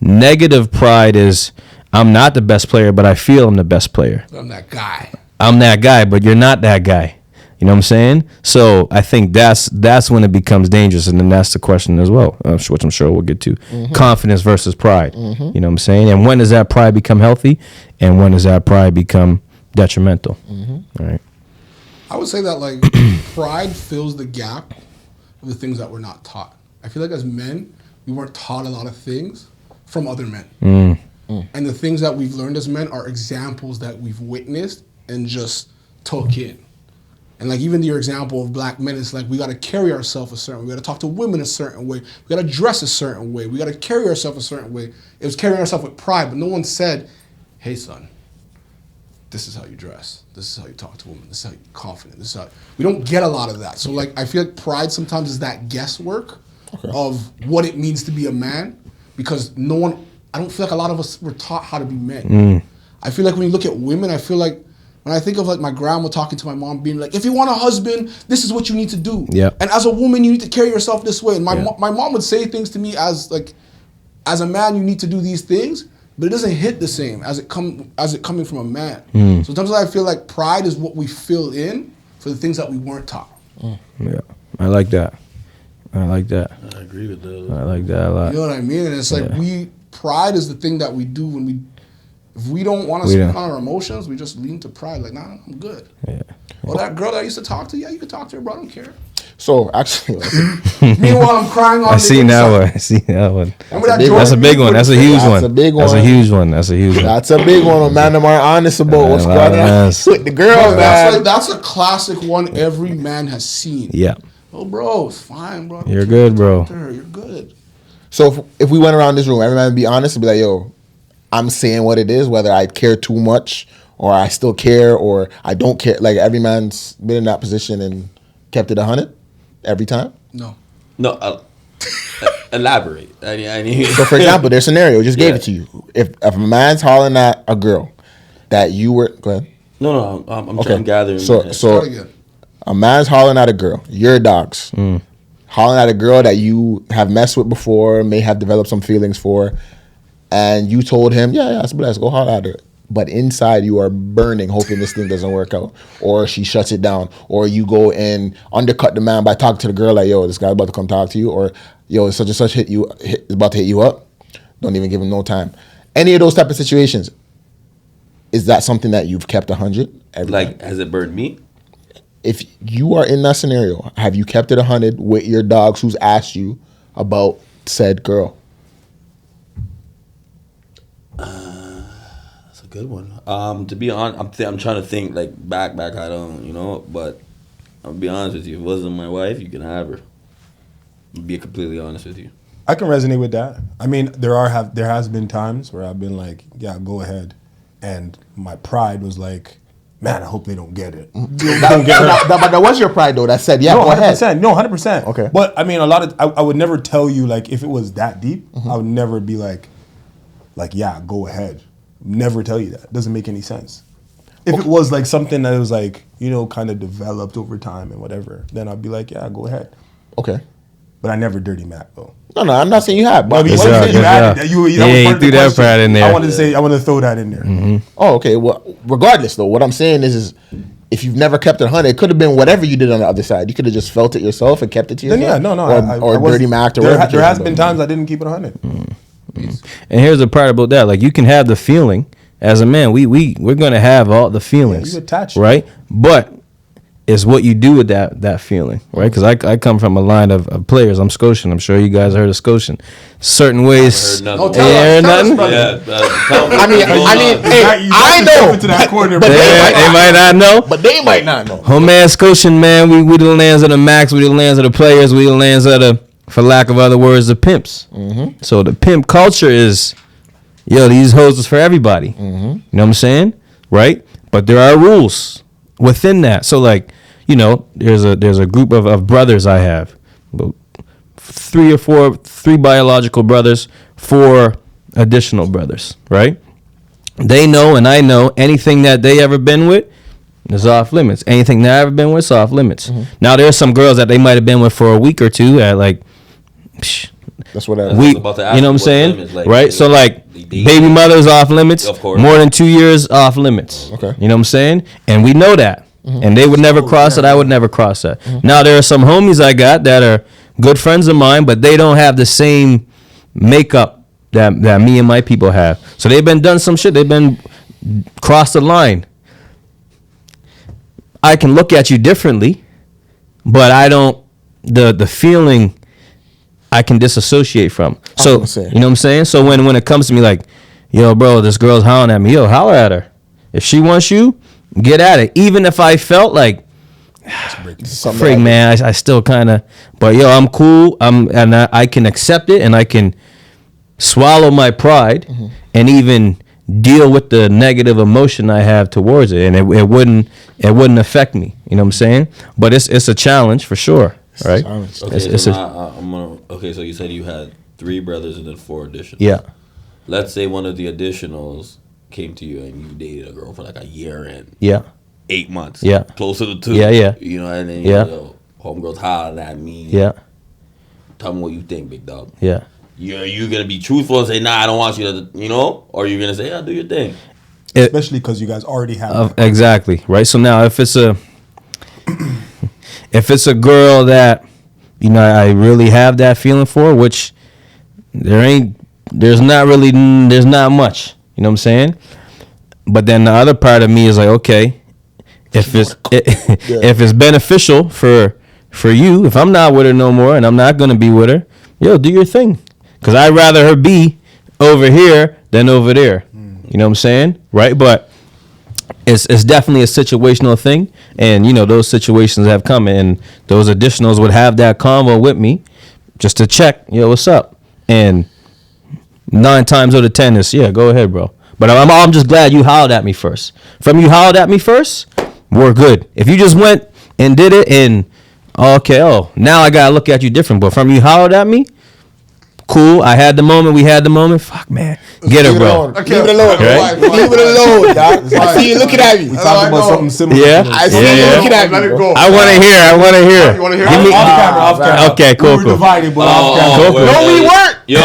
Negative pride is, I'm not the best player, but I feel I'm the best player. I'm that guy. I'm that guy, but you're not that guy. You know what I'm saying? So I think that's when it becomes dangerous, and then that's the question as well, which I'm sure we'll get to. Confidence versus pride. You know what I'm saying? And when does that pride become healthy, and when does that pride become detrimental? All right. I would say that like pride fills the gap of the things that we're not taught. I feel like as men, we weren't taught a lot of things from other men. And the things that we've learned as men are examples that we've witnessed and just took in. And like even your example of black men, it's like we got to carry ourselves a certain way. We got to talk to women a certain way. We got to dress a certain way. We got to carry ourselves a certain way. It was carrying ourselves with pride, but no one said, hey son, this is how you dress. This is how you talk to women. This is how you're confident. This is how we don't get a lot of that. So like I feel like pride sometimes is that guesswork of what it means to be a man, because I don't feel like a lot of us were taught how to be men. I feel like when you look at women, I feel like when I think of like my grandma talking to my mom being like, if you want a husband, this is what you need to do. And as a woman, you need to carry yourself this way. And my mom would say things to me as a man, you need to do these things. But it doesn't hit the same as it coming from a man. Sometimes I feel like pride is what we fill in for the things that we weren't taught. Yeah, I like that. I agree with that. I like that a lot. You know what I mean? And it's like pride is the thing that we do when if we don't want to speak on our emotions, we just lean to pride. Like, nah, I'm good. Well, that girl that I used to talk to, you can talk to her, bro. I don't care. So actually, meanwhile, I'm crying on I seen that one. That's a big one. That's a huge one. That's a huge one. That's a big one. A man them are honest about what's going on with the girl, man. That's a classic one every man has seen. Yeah. Oh, bro, it's fine, bro. You're good, bro. You're good. So if we went around this room, every man would be honest and be like, yo, I'm saying what it is, whether I care too much or I still care or I don't care. Like every man's been in that position and kept it 100 every time. No. Elaborate. So for example, their scenario just gave it to you. If a man's hollering at a girl that you were, go ahead. No, I'm trying to gather. So a man's hollering at a girl, your dogs, hollering at a girl that you have messed with before, may have developed some feelings for, and you told him, yeah, it's blessed, go holler at her. But inside you are burning, hoping this thing doesn't work out, or she shuts it down, or you go and undercut the man by talking to the girl like, yo, this guy's about to come talk to you, or yo, such and such is about to hit you up. Don't even give him no time. Any of those type of situations, is that something that you've kept 100? Like, has it burned me? If you are in that scenario, have you kept it 100 with your dogs who's asked you about said girl? That's a good one. To be honest, I'm trying to think like back. I don't, but I'll be honest with you. If it wasn't my wife, you can have her. To be completely honest with you. I can resonate with that. I mean, there has been times where I've been like, yeah, go ahead, and my pride was like, man, I hope they don't get it. But that was your pride though. That said, yeah, No, go ahead. 100%. No, 100%. Okay. But I mean, I would never tell you like if it was that deep. I would never be like, yeah, go ahead. Never tell you that. Doesn't make any sense. If it was like something that was like, you know, kind of developed over time and whatever, then I'd be like, yeah, go ahead. Okay. But I never dirty Mac though. No, I'm not saying you have. But You Good job, good job. that Yeah, was you part of threw the that question. part in there. I wanted to throw that in there. Oh, okay. Well, regardless though, what I'm saying is if you've never kept it 100, it could have been whatever you did on the other side. You could have just felt it yourself and kept it to Then yourself. yeah, no, Or I dirty Mac or there, whatever. there has been times I didn't keep it 100. And here's the part about that. Like, you can have the feeling as a man. We're gonna have all the feelings, you attach, right? But it's what you do with that feeling, right? Because I come from a line of players. I'm Scotian. I'm sure you guys heard of Scotian. Certain ways. Heard No, nothing. tell Yeah, us, heard tell us, nothing? brother. Yeah, I mean, hey, You I backed yourself know. into that corner, but bro. They might not know. But they might not know. Oh man, Scotian man, we the lands of the max, we the lands of the players, we the lands of the, for lack of other words, the pimps. So the pimp culture is, yo, these hoes is for everybody. You know what I'm saying, right? But there are rules within that. So like, you know, there's a group of brothers I have, about three biological brothers, 4 additional brothers, right? They know and I know anything that they ever been with is off limits. Anything that I ever been with is off limits. Now there's some girls that they might have been with for a week or two at like, That's what I we, was about to ask you know what I'm what saying, limits, like, right? So like, they date. baby mother's off limits. Of course. More than 2 years off limits. Okay. You know what I'm saying? And we know that. And they would never cross it. I would never cross that. Now there are some homies I got that are good friends of mine, but they don't have the same makeup that me and my people have. So they've been done some shit. They've been crossed the line. I can look at you differently, but I don't, the feeling I can disassociate from. So, gonna say. you know what I'm saying? So when it comes to me like, yo, bro, this girl's hollering at me, yo, holler at her. If she wants you, get at it. Even if I felt like, frig, man, I still kind of, but yo, I'm cool. And I can accept it, and I can swallow my pride, and even deal with the negative emotion I have towards it, and it wouldn't affect me. You know what I'm saying? But it's a challenge for sure, right? Okay, It's so a- now, okay, so you said you had 3 brothers and then 4 additionals. Yeah. Let's say one of the additionals came to you and you dated a girl for like a year and Yeah. 8 months. Yeah. Closer to 2. Yeah, yeah. You know, and then Yeah. yo, homegirls hollering at me. Yeah. Tell me what you think, big dog. Yeah. You gonna be truthful and say, nah, I don't want you to, you know? Or you're gonna say, yeah, do your thing. Especially because you guys already have that. Exactly, right? So now if it's a girl that, you know, I really have that feeling for, which there's not much, you know what I'm saying? But then the other part of me is like, okay, if it's beneficial for you, if I'm not with her no more and I'm not gonna be with her, yo, do your thing. Cause I'd rather her be over here than over there. You know what I'm saying? Right? But it's definitely a situational thing. And, you know, those situations have come, and those additionals would have that convo with me just to check, yo, what's up? And 9 times out of 10 is, yeah, go ahead, bro. But I'm just glad you hollered at me first. From you hollered at me first, we're good. If you just went and did it and, okay, now I got to look at you different. But from you hollered at me, cool. I had the moment. We had the moment. Fuck, man. Get her, bro. Leave it alone. Right? Leave it alone, dog. I see you looking at me. We talking about something similar. Yeah. to this. I see you looking at me. Let it bro. go. I want to hear. You want to hear? Give me- Off camera. Okay, cool, We were cool. divided, but off camera. cool. No, we weren't. Yo.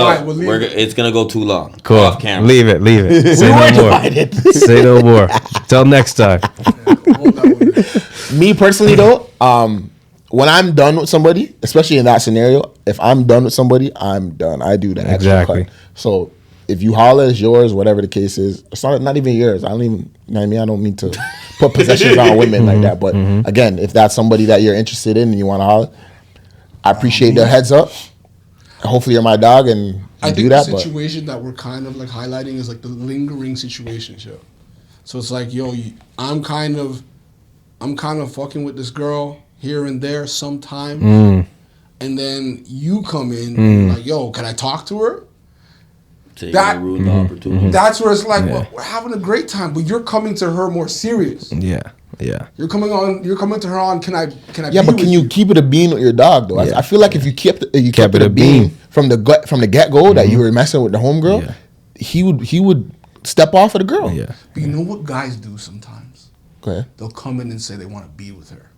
Fine, we'll leave it. It's gonna go too long. Cool. Off camera. Leave it. Say no more. Say no more. Till next time. Hold that one there. Me personally though, when I'm done with somebody, especially in that scenario, if I'm done with somebody, I'm done. I do the extra Exactly. cut. So if you holler, it's yours, whatever the case is. It's not even yours. I don't even, you know what I mean? I don't mean to put possessions on women like that. But again, if that's somebody that you're interested in and you want to holler, I appreciate the heads up. Hopefully you're my dog and you I do think that. the But situation that we're kind of like highlighting is like the lingering situationship. So it's like, yo, I'm kind of fucking with this girl here and there sometime. and then you come in and you're like, yo, can I talk to her? So That- ruin the opportunity. That's where it's like, well, we're having a great time, but you're coming to her more serious. Yeah. Yeah. You're coming to her on, can I Yeah, be but with can you keep it a bean with your dog though? Yeah. I feel like if you kept Kept it a bean from the get go that you were messing with the homegirl, Yeah. he would step off of the girl. Yeah. But you know what guys do sometimes? Okay. They'll come in and say they want to be with her.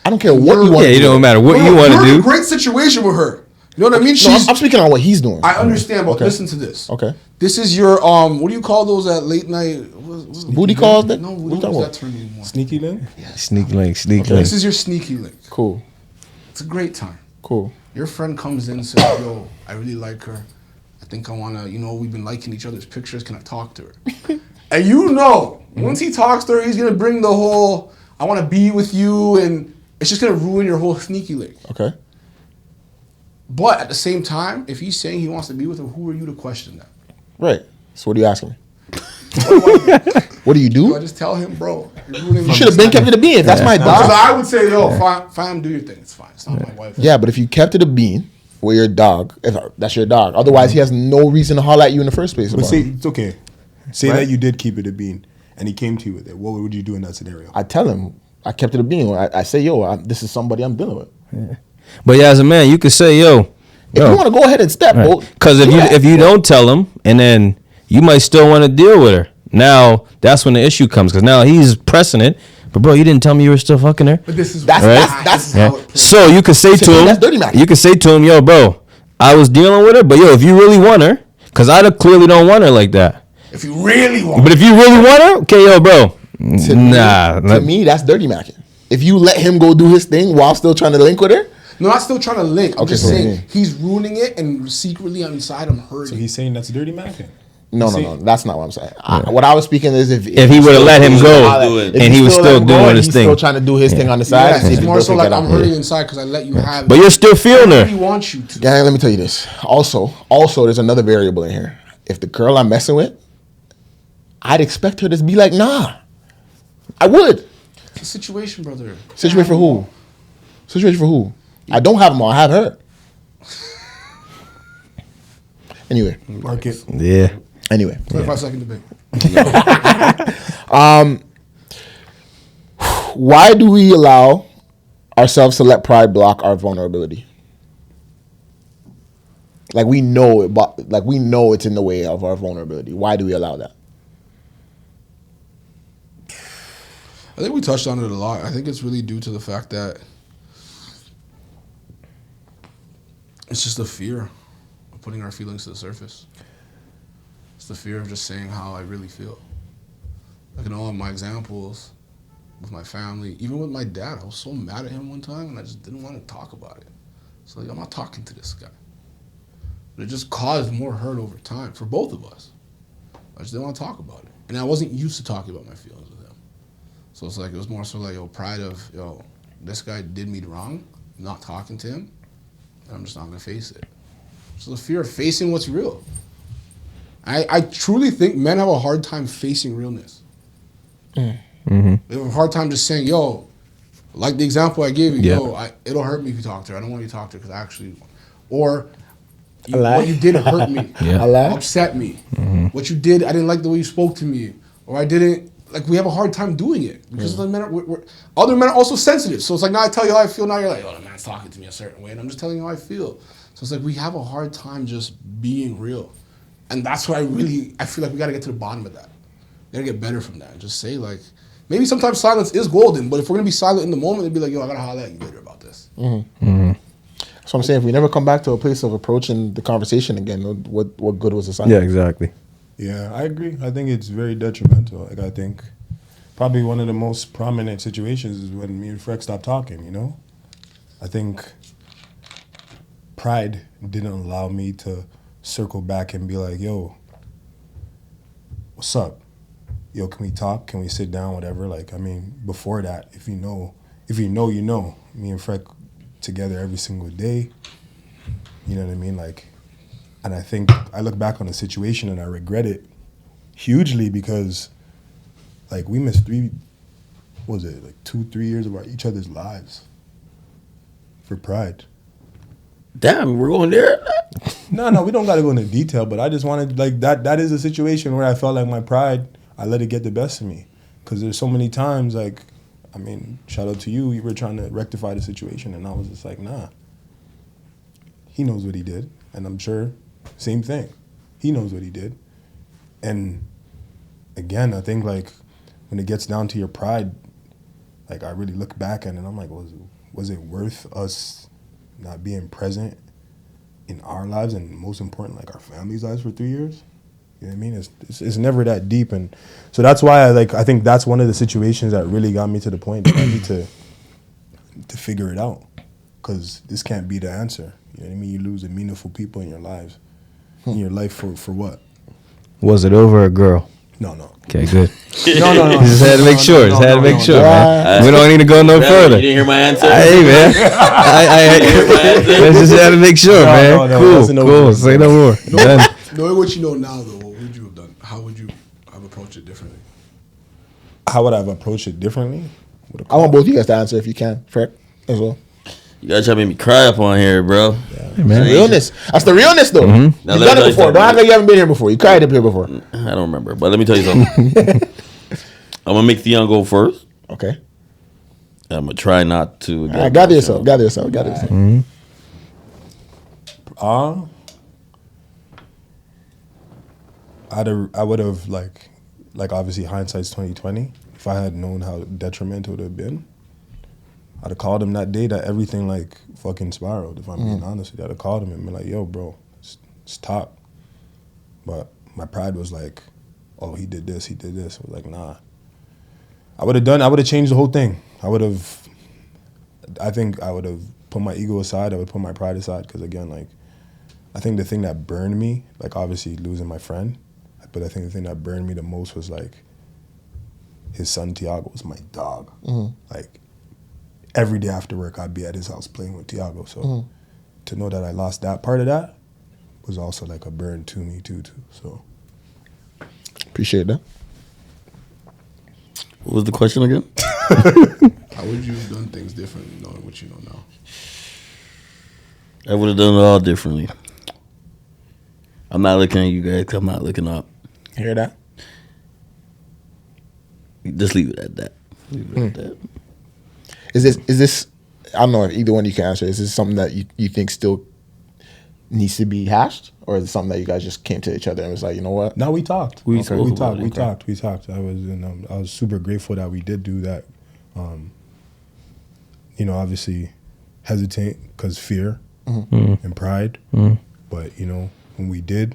I don't care what you want. Yeah, it don't matter what you want to You're in a do. great situation with her. You know what I mean? No, I'm speaking on what he's doing. I understand, but Okay. listen to this. Okay. This is your what do you call those at late night? What Booty calls that- No, what we you don't talking use about? that term anymore. Sneaky link? Sneak link. This is your sneaky link. Cool. It's a great time. Cool. Your friend comes in and says, yo, I really like her. I think I want to, we've been liking each other's pictures. Can I talk to her? And once he talks to her, he's going to bring the whole, I want to be with you, and it's just going to ruin your whole sneaky link. Okay. But at the same time, if he's saying he wants to be with her, who are you to question that? Right. So what are you asking me? What do you Do I do? just tell him, bro, you're ruining You my should have been sneaky kept it a bean. If that's my Because dog. I would say, yo, fam, do your thing. It's fine. It's not my wife. Yeah, but if you kept it a bean with your dog, if that's your dog, otherwise he has no reason to holler at you in the first place. But about say, it. it's okay. Say Right? that you did keep it a bean and he came to you with it. What would you do in that scenario? I tell him I kept it a bean. I say, yo, this is somebody I'm dealing with. But yeah, as a man, you could say, yo. If you want to go ahead and step, Because if you don't tell him, and then you might still want to deal with her. Now that's when the issue comes, because now he's pressing it. But bro, you didn't tell me you were still fucking her. But this is That's- Right? that's how it plays. So you could say To to me, him, that's dirty Mac. you could say to him, yo, bro, I was dealing with her, but yo, if you really want her, because I clearly don't want her like that. If you really want But if you really want her, okay, yo, bro, to me, that's dirty macking. If you let him go do his thing while still trying to link with her, No, I'm still trying to link. I'm Okay, just so saying yeah. he's ruining it, and secretly inside I'm hurting. So he's saying that's dirty macking. no, that's not what I'm saying. What I was speaking is if If he would have let him go, it. and he was still doing his he's thing. still trying to do his thing on the side. yeah, and see if it's he more still so can like get I'm up. hurting inside because I let you have But it. you're still feeling I her. really want you to. Gang, let me tell you this. Also, there's another variable in here. If the girl I'm messing with, I'd expect her to be like, nah. I would. It's a situation, brother. Situation for who? Situation for who? I don't have them all. I have her. Anyway. Market. Yeah. Anyway. 25-second debate. Why do we allow ourselves to let pride block our vulnerability? Like we know it, but like we know it's in the way of our vulnerability. Why do we allow that? I think we touched on it a lot. I think it's really due to the fact that it's just the fear of putting our feelings to the surface. It's the fear of just saying how I really feel. Like in all of my examples with my family, even with my dad, I was so mad at him one time and I just didn't want to talk about it. So like, I'm not talking to this guy. But it just caused more hurt over time for both of us. I just didn't want to talk about it. And I wasn't used to talking about my feelings with him. So it's like, it was more so like, pride of, this guy did me wrong, I'm not talking to him, and I'm just not gonna face it. So the fear of facing what's real. I truly think men have a hard time facing realness. Mm-hmm. They have a hard time just saying, like the example I gave you, Yeah. it'll hurt me if you talk to her. I don't want you to talk to her because I actually, or lie. what you did hurt me, Yeah. I lie. upset me. What you did, I didn't like the way you spoke to me, or I didn't, like we have a hard time doing it because the men other men are also sensitive. So it's like, now I tell you how I feel, now you're like, the man's talking to me a certain way, and I'm just telling you how I feel. So it's like we have a hard time just being real. And that's why I feel like we gotta get to the bottom of that. We gotta get better from that. Just say like, maybe sometimes silence is golden, but if we're gonna be silent in the moment, it'd be like, I gotta holler at you later about this. So I'm saying if we never come back to a place of approaching the conversation again, what good was the silence? Yeah, exactly. Yeah, I agree. I think it's very detrimental. Like, I think probably one of the most prominent situations is when me and Freck stopped talking, I think pride didn't allow me to circle back and be like, yo, what's up? Yo, can we talk? Can we sit down? Whatever. Like, I mean, before that, if you know, you know. Me and Freck together every single day. You know what I mean? Like, and I think I look back on the situation and I regret it hugely because, like, we missed 2-3 years of each other's lives for pride. Damn, we're going there. No, we don't got to go into detail, but I just wanted, like, that is a situation where I felt like my pride, I let it get the best of me. Because there's so many times, like, I mean, shout out to you, you were trying to rectify the situation, and I was just like, nah. He knows what he did, and I'm sure, same thing. He knows what he did. And again, I think, like, when it gets down to your pride, like, I really look back at it, and I'm like, was it worth us not being present in our lives, and most important, like, our family's lives for 3 years? You know what I mean? It's never that deep, and so that's why I think that's one of the situations that really got me to the point that I need to figure it out, because this can't be the answer. You know what I mean? You lose the meaningful people in your lives, in your life for what? Was it over a girl? No. Okay, good. No. Just had to make sure. Just had to make sure, man. We don't need to go no further. You didn't hear my answer? Hey, man. I just had to make sure, man. Cool. Say no more. Knowing what you know now, though, what would you have done? How would you have approached it differently? How would I have approached it differently? I want both of you guys to answer if you can, Frank, as well. You guys try to make me cry up on here, bro. Hey, man. Realness. That's the realness, though. Mm-hmm. Now, You've let done me it before. tell Don't you act like you haven't been here before. You cried up here before. I don't remember, but let me tell you something. I'm gonna make Theon go first. Okay. I'm gonna try not to. All right, gather yourself. Mm-hmm. I would have like obviously hindsight's 2020. If I had known how detrimental it would have been, I'd have called him that day that everything like fucking spiraled. If I'm being honest with you, I'd have called him and been like, "Yo, bro, it's top." But my pride was like, "Oh, he did this." I was like, "Nah." I would have changed the whole thing. I think I would have put my ego aside. I would put my pride aside, because again, like, I think the thing that burned me, like obviously losing my friend, but I think the thing that burned me the most was like his son Tiago was my dog. Like every day after work, I'd be at his house playing with Tiago. So to know that I lost that part of that was also like a burn to me too. So Appreciate that. What was the question again? How would you have done things differently knowing what you know now? I would have done it all differently. I'm not looking at you guys. I'm not looking up. Hear that? Just leave it at that. Is this? I don't know if either one you can answer. Is this something that you think still needs to be hashed, or is it something that you guys just came to each other and was like, you know what? no, we talked. We talked. talked. I was super grateful that we did do that. Obviously hesitate because fear and pride. But when we did,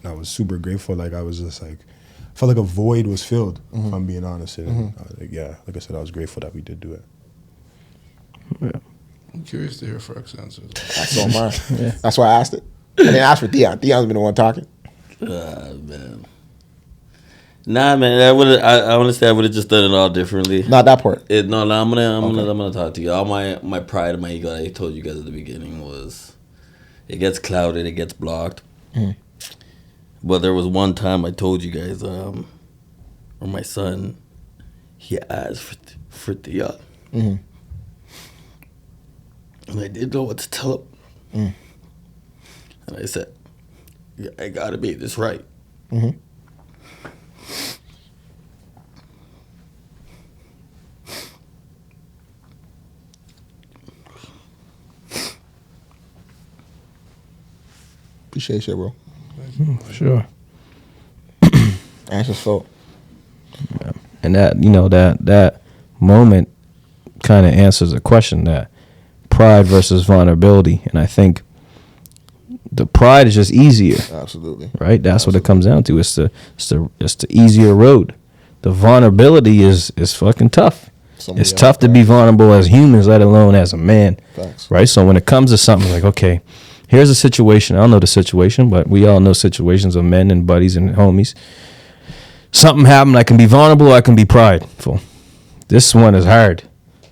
I was super grateful. Like I was just like, I felt like a void was filled. If I'm being honest, and like I said, I was grateful that we did do it. Yeah. I'm curious to hear Frank's answers. That's so mine. That's why I asked it. I didn't ask for Theon. Theon's been the one talking. Man. Nah, man. I honestly, I would have just done it all differently. Not that part. I'm gonna talk to you. All my pride and my ego, I told you guys at the beginning, was it gets clouded, it gets blocked. But there was one time I told you guys, or my son, he asked for Theon. And I didn't know what to tell him. And I said, yeah, I gotta make this right. Appreciate you, bro. For sure. Answers felt. Yeah. And that, that moment kind of answers a question, that pride versus vulnerability. And I think the pride is just easier. Absolutely. Right? That's what it comes down to. It's the easier road. The vulnerability is fucking tough. It's tough to be vulnerable as humans, let alone as a man. Facts. Right? So when it comes to something like, okay, here's a situation. I don't know the situation, but we all know situations of men and buddies and homies. Something happened. I can be vulnerable or I can be prideful. This one is hard.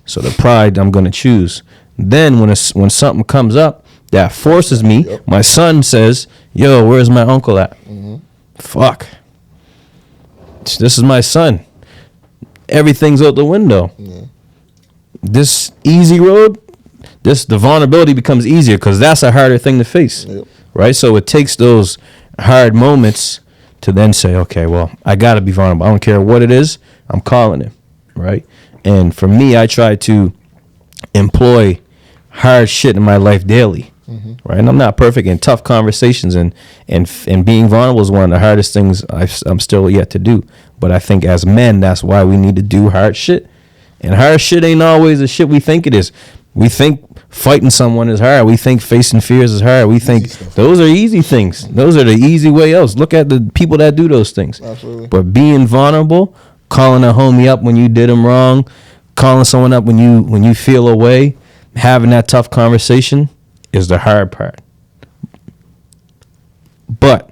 So the pride I'm going to choose. Then when something comes up that forces me, my son says, yo, where's my uncle at? Fuck. This is my son. Everything's out the window. This easy road, the vulnerability becomes easier because that's a harder thing to face, right? So it takes those hard moments to then say, okay, well, I got to be vulnerable. I don't care what it is. I'm calling it, right? And for me, I try to employ hard shit in my life daily, right? And I'm not perfect in tough conversations, and being vulnerable is one of the hardest things I'm still yet to do. But I think as men, that's why we need to do hard shit. And hard shit ain't always the shit we think it is. We think fighting someone is hard. We think facing fears is hard. We think those are easy things. Those are the easy way outs. Look at the people that do those things. Absolutely. But being vulnerable, calling a homie up when you did them wrong, calling someone up when you feel away, having that tough conversation is the hard part. But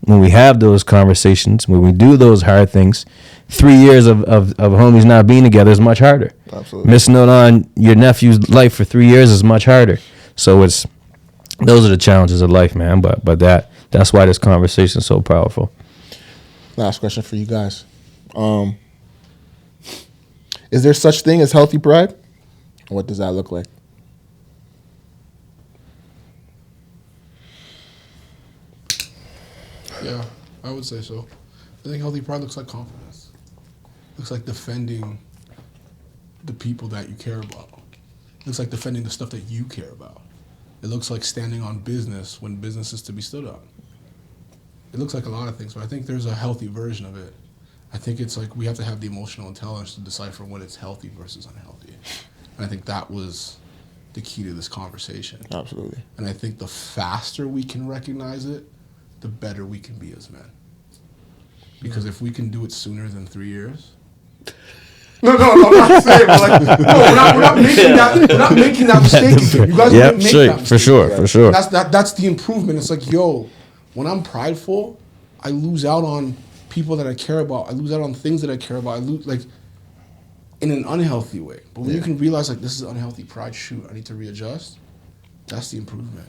when we have those conversations, when we do those hard things, 3 years of homies not being together is much harder. Absolutely. Missing out on your nephew's life for 3 years is much harder. So those are the challenges of life, man. But that's why this conversation is so powerful. Last question for you guys. Is there such thing as healthy pride? What does that look like? Yeah, I would say so. I think healthy pride looks like confidence. Looks like defending the people that you care about. Looks like defending the stuff that you care about. It looks like standing on business when business is to be stood on. It looks like a lot of things, but I think there's a healthy version of it. I think it's like we have to have the emotional intelligence to decipher when it's healthy versus unhealthy. And I think that was the key to this conversation. Absolutely. And I think the faster we can recognize it, the better we can be as men. Because if we can do it sooner than 3 years. No, I'm not saying, but like, no, we're not making that mistake again. You guys Yep, don't make sure, that mistake. for sure. That's the improvement. It's like, yo, when I'm prideful, I lose out on people that I care about. I lose out on things that I care about. I lose, like, in an unhealthy way. But when you can realize, like, this is unhealthy pride, shoot, I need to readjust, that's the improvement.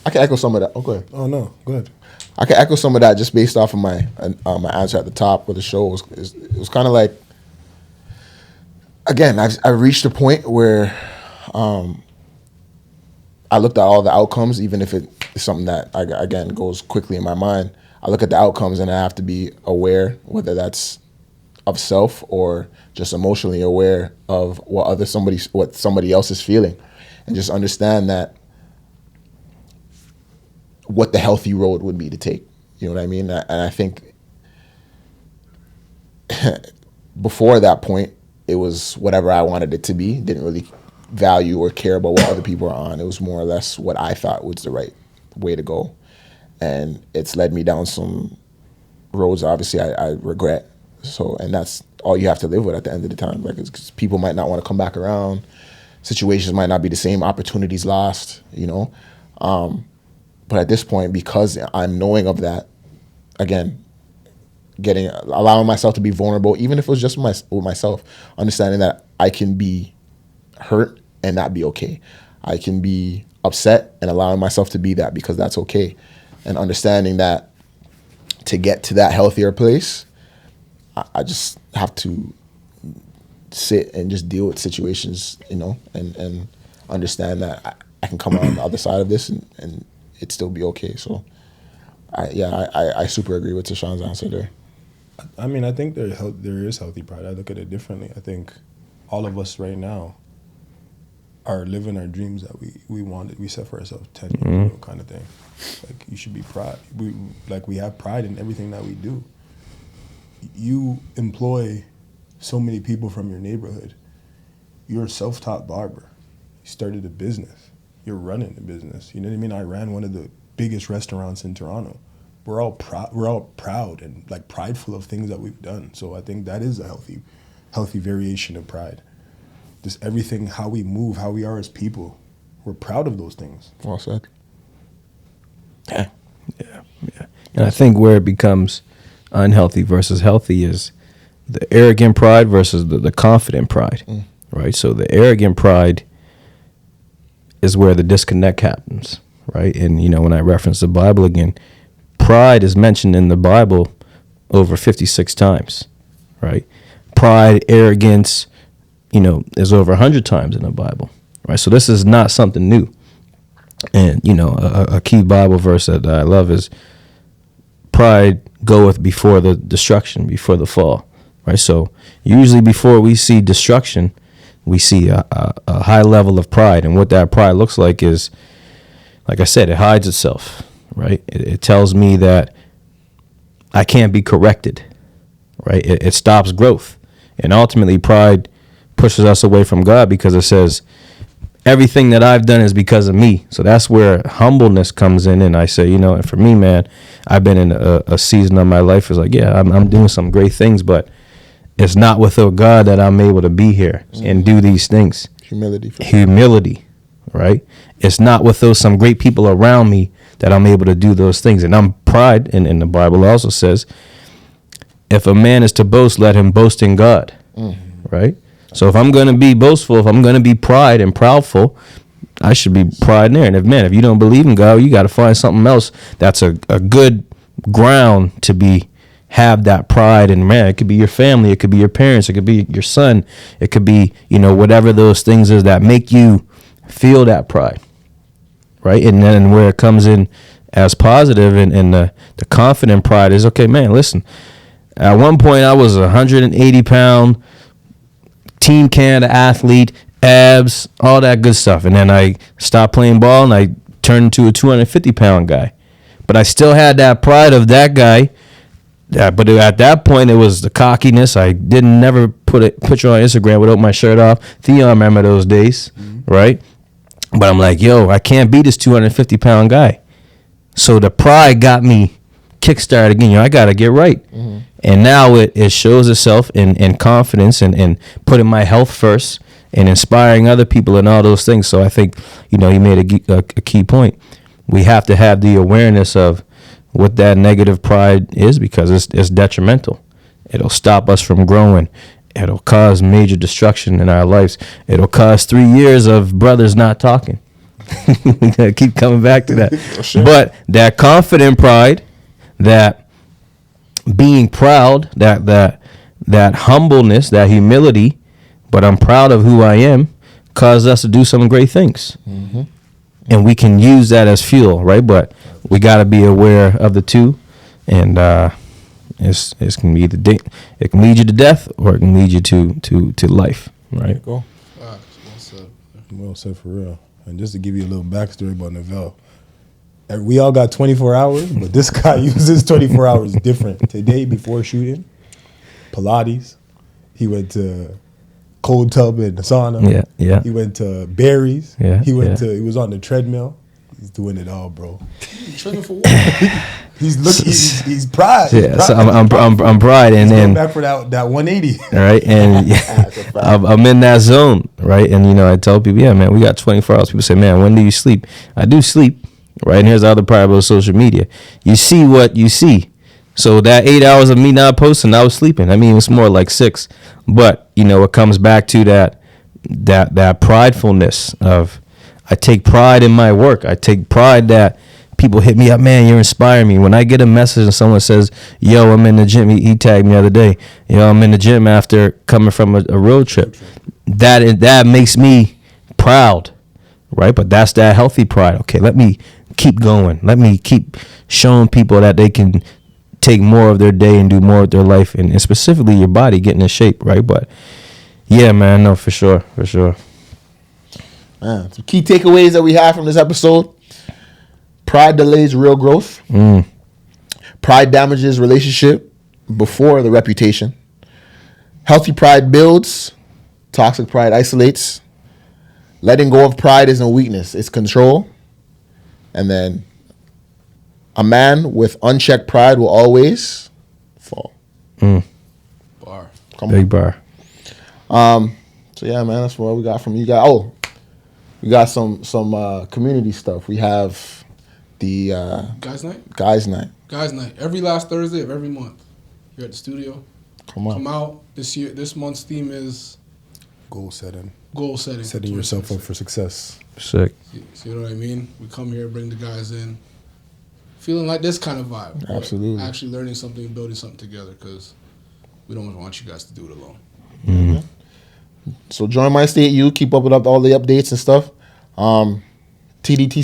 I can echo some of that. Oh, go ahead. Oh no, go ahead. I can echo some of that just based off of my answer at the top of the show. It was kind of like, again, I reached a point where I looked at all the outcomes, even if it is something that, again, goes quickly in my mind. I look at the outcomes and I have to be aware, whether that's of self or just emotionally aware of what somebody else is feeling, and just understand that what the healthy road would be to take. You know what I mean? And I think before that point, it was whatever I wanted it to be. Didn't really value or care about what other people are on. It was more or less what I thought was the right way to go. And it's led me down some roads, obviously, I regret. So, and that's all you have to live with at the end of the time. Like, because people might not want to come back around. Situations might not be the same. Opportunities lost, you know. But at this point, because I'm knowing of that, again, allowing myself to be vulnerable, even if it was just with myself, understanding that I can be hurt and not be okay. I can be upset and allowing myself to be that, because that's okay. And understanding that to get to that healthier place, I just have to sit and just deal with situations, you know, and understand that I can come on the other side of this and it'd still be okay. So, I super agree with Tashawn's answer there. I mean, I think there is healthy pride. I look at it differently. I think all of us right now are living our dreams that we wanted. We set for ourselves 10 years ago, kind of thing. Like, you should be proud. We have pride in everything that we do. You employ so many people from your neighborhood. You're a self-taught barber. You started a business. You're running a business. You know what I mean? I ran one of the biggest restaurants in Toronto. We're all proud and like prideful of things that we've done. So I think that is a healthy variation of pride. Just everything, how we move, how we are as people. We're proud of those things. Well said. Yeah. And I think where it becomes unhealthy versus healthy is the arrogant pride versus the confident pride, right? So the arrogant pride is where the disconnect happens, right? And, you know, when I reference the Bible again, pride is mentioned in the Bible over 56 times, right? Pride, arrogance, you know, is over 100 times in the Bible, right? So this is not something new. And, you know, a key Bible verse that I love is pride goeth before the destruction, before the fall, right? So usually before we see destruction, we see a high level of pride. And what that pride looks like is, like I said, it hides itself, right? It tells me that I can't be corrected, right? It stops growth. And ultimately, pride pushes us away from God because it says, everything that I've done is because of me. So that's where humbleness comes in. And I say, you know, and for me, man, I've been in a season of my life is like, yeah, I'm doing some great things, but it's not without God that I'm able to be here and do these things. Humility, right? It's not without some great people around me that I'm able to do those things. And I'm pride, and the Bible also says, if a man is to boast, let him boast in God, right? So if I'm going to be boastful, if I'm going to be pride and proudful, I should be pride there. And if you don't believe in God, you got to find something else that's a good ground to have that pride. And man, it could be your family, it could be your parents, it could be your son, it could be, you know, whatever those things is that make you feel that pride, right? And then where it comes in as positive and the confident pride is, okay, man, listen, at one point I was 180-pound Team Canada athlete, abs, all that good stuff. And then I stopped playing ball and I turned into a 250-pound guy. But I still had that pride of that guy. But at that point, it was the cockiness. I didn't never put a picture on Instagram without my shirt off. Theon remember those days, right? But I'm like, yo, I can't be this 250-pound guy. So the pride got me kickstarted again. You know, I got to get right. And now it shows itself in confidence and putting my health first and inspiring other people and all those things. So I think, you know, you made a key point. We have to have the awareness of what that negative pride is because it's detrimental. It'll stop us from growing. It'll cause major destruction in our lives. It'll cause 3 years of brothers not talking. We gotta keep coming back to that. Sure. But that confident pride, that being proud, that humbleness, that humility, but I'm proud of who I am, caused us to do some great things. And we can use that as fuel, right? But we got to be aware of the two, and it can lead you to death, or it can lead you to life, right? Cool. Well said for real. And just to give you a little backstory about Neville, we all got 24 hours, but this guy uses 24 hours different. Today, before shooting, Pilates. He went to cold tub in the sauna. Yeah. He went to berries. Yeah. He was on the treadmill. He's doing it all, bro. Treadmill for what? He's pride. Yeah, so I'm pride, and then back for that 180. Right, and I'm in that zone, right? And you know, I tell people, yeah, man, we got 24 hours. People say, man, when do you sleep? I do sleep, right? And here's the other part about social media: you see what you see. So that 8 hours of me not posting, I was sleeping. I mean, it's more like 6, but you know, it comes back to that pridefulness of I take pride in my work. I take pride that people hit me up, man, you're inspiring me. When I get a message and someone says, yo, I'm in the gym, he tagged me the other day, I'm in the gym after coming from a road trip. That makes me proud, right? But that's that healthy pride. Okay, let me keep going. Let me keep showing people that they can take more of their day and do more of their life, and specifically your body getting in shape, right? But yeah, man, no, for sure. Man, some key takeaways that we have from this episode. Pride delays real growth. Pride damages relationship before the reputation. Healthy pride builds. Toxic pride isolates. Letting go of pride isn't weakness, it's control. And then a man with unchecked pride will always fall. Bar. Big bar. So yeah, man, that's what we got from you guys. Oh, we got some community stuff. We have the Guys Night? Guys Night. Every last Thursday of every month. Here at the studio. Come out. This month's theme is Goal setting. Setting yourself up for success. Sick. See what I mean? We come here, bring the guys in, feeling like this kind of vibe. Absolutely. Actually learning something and building something together, because we don't want you guys to do it alone. So join my state. You keep up with all the updates and stuff. TDT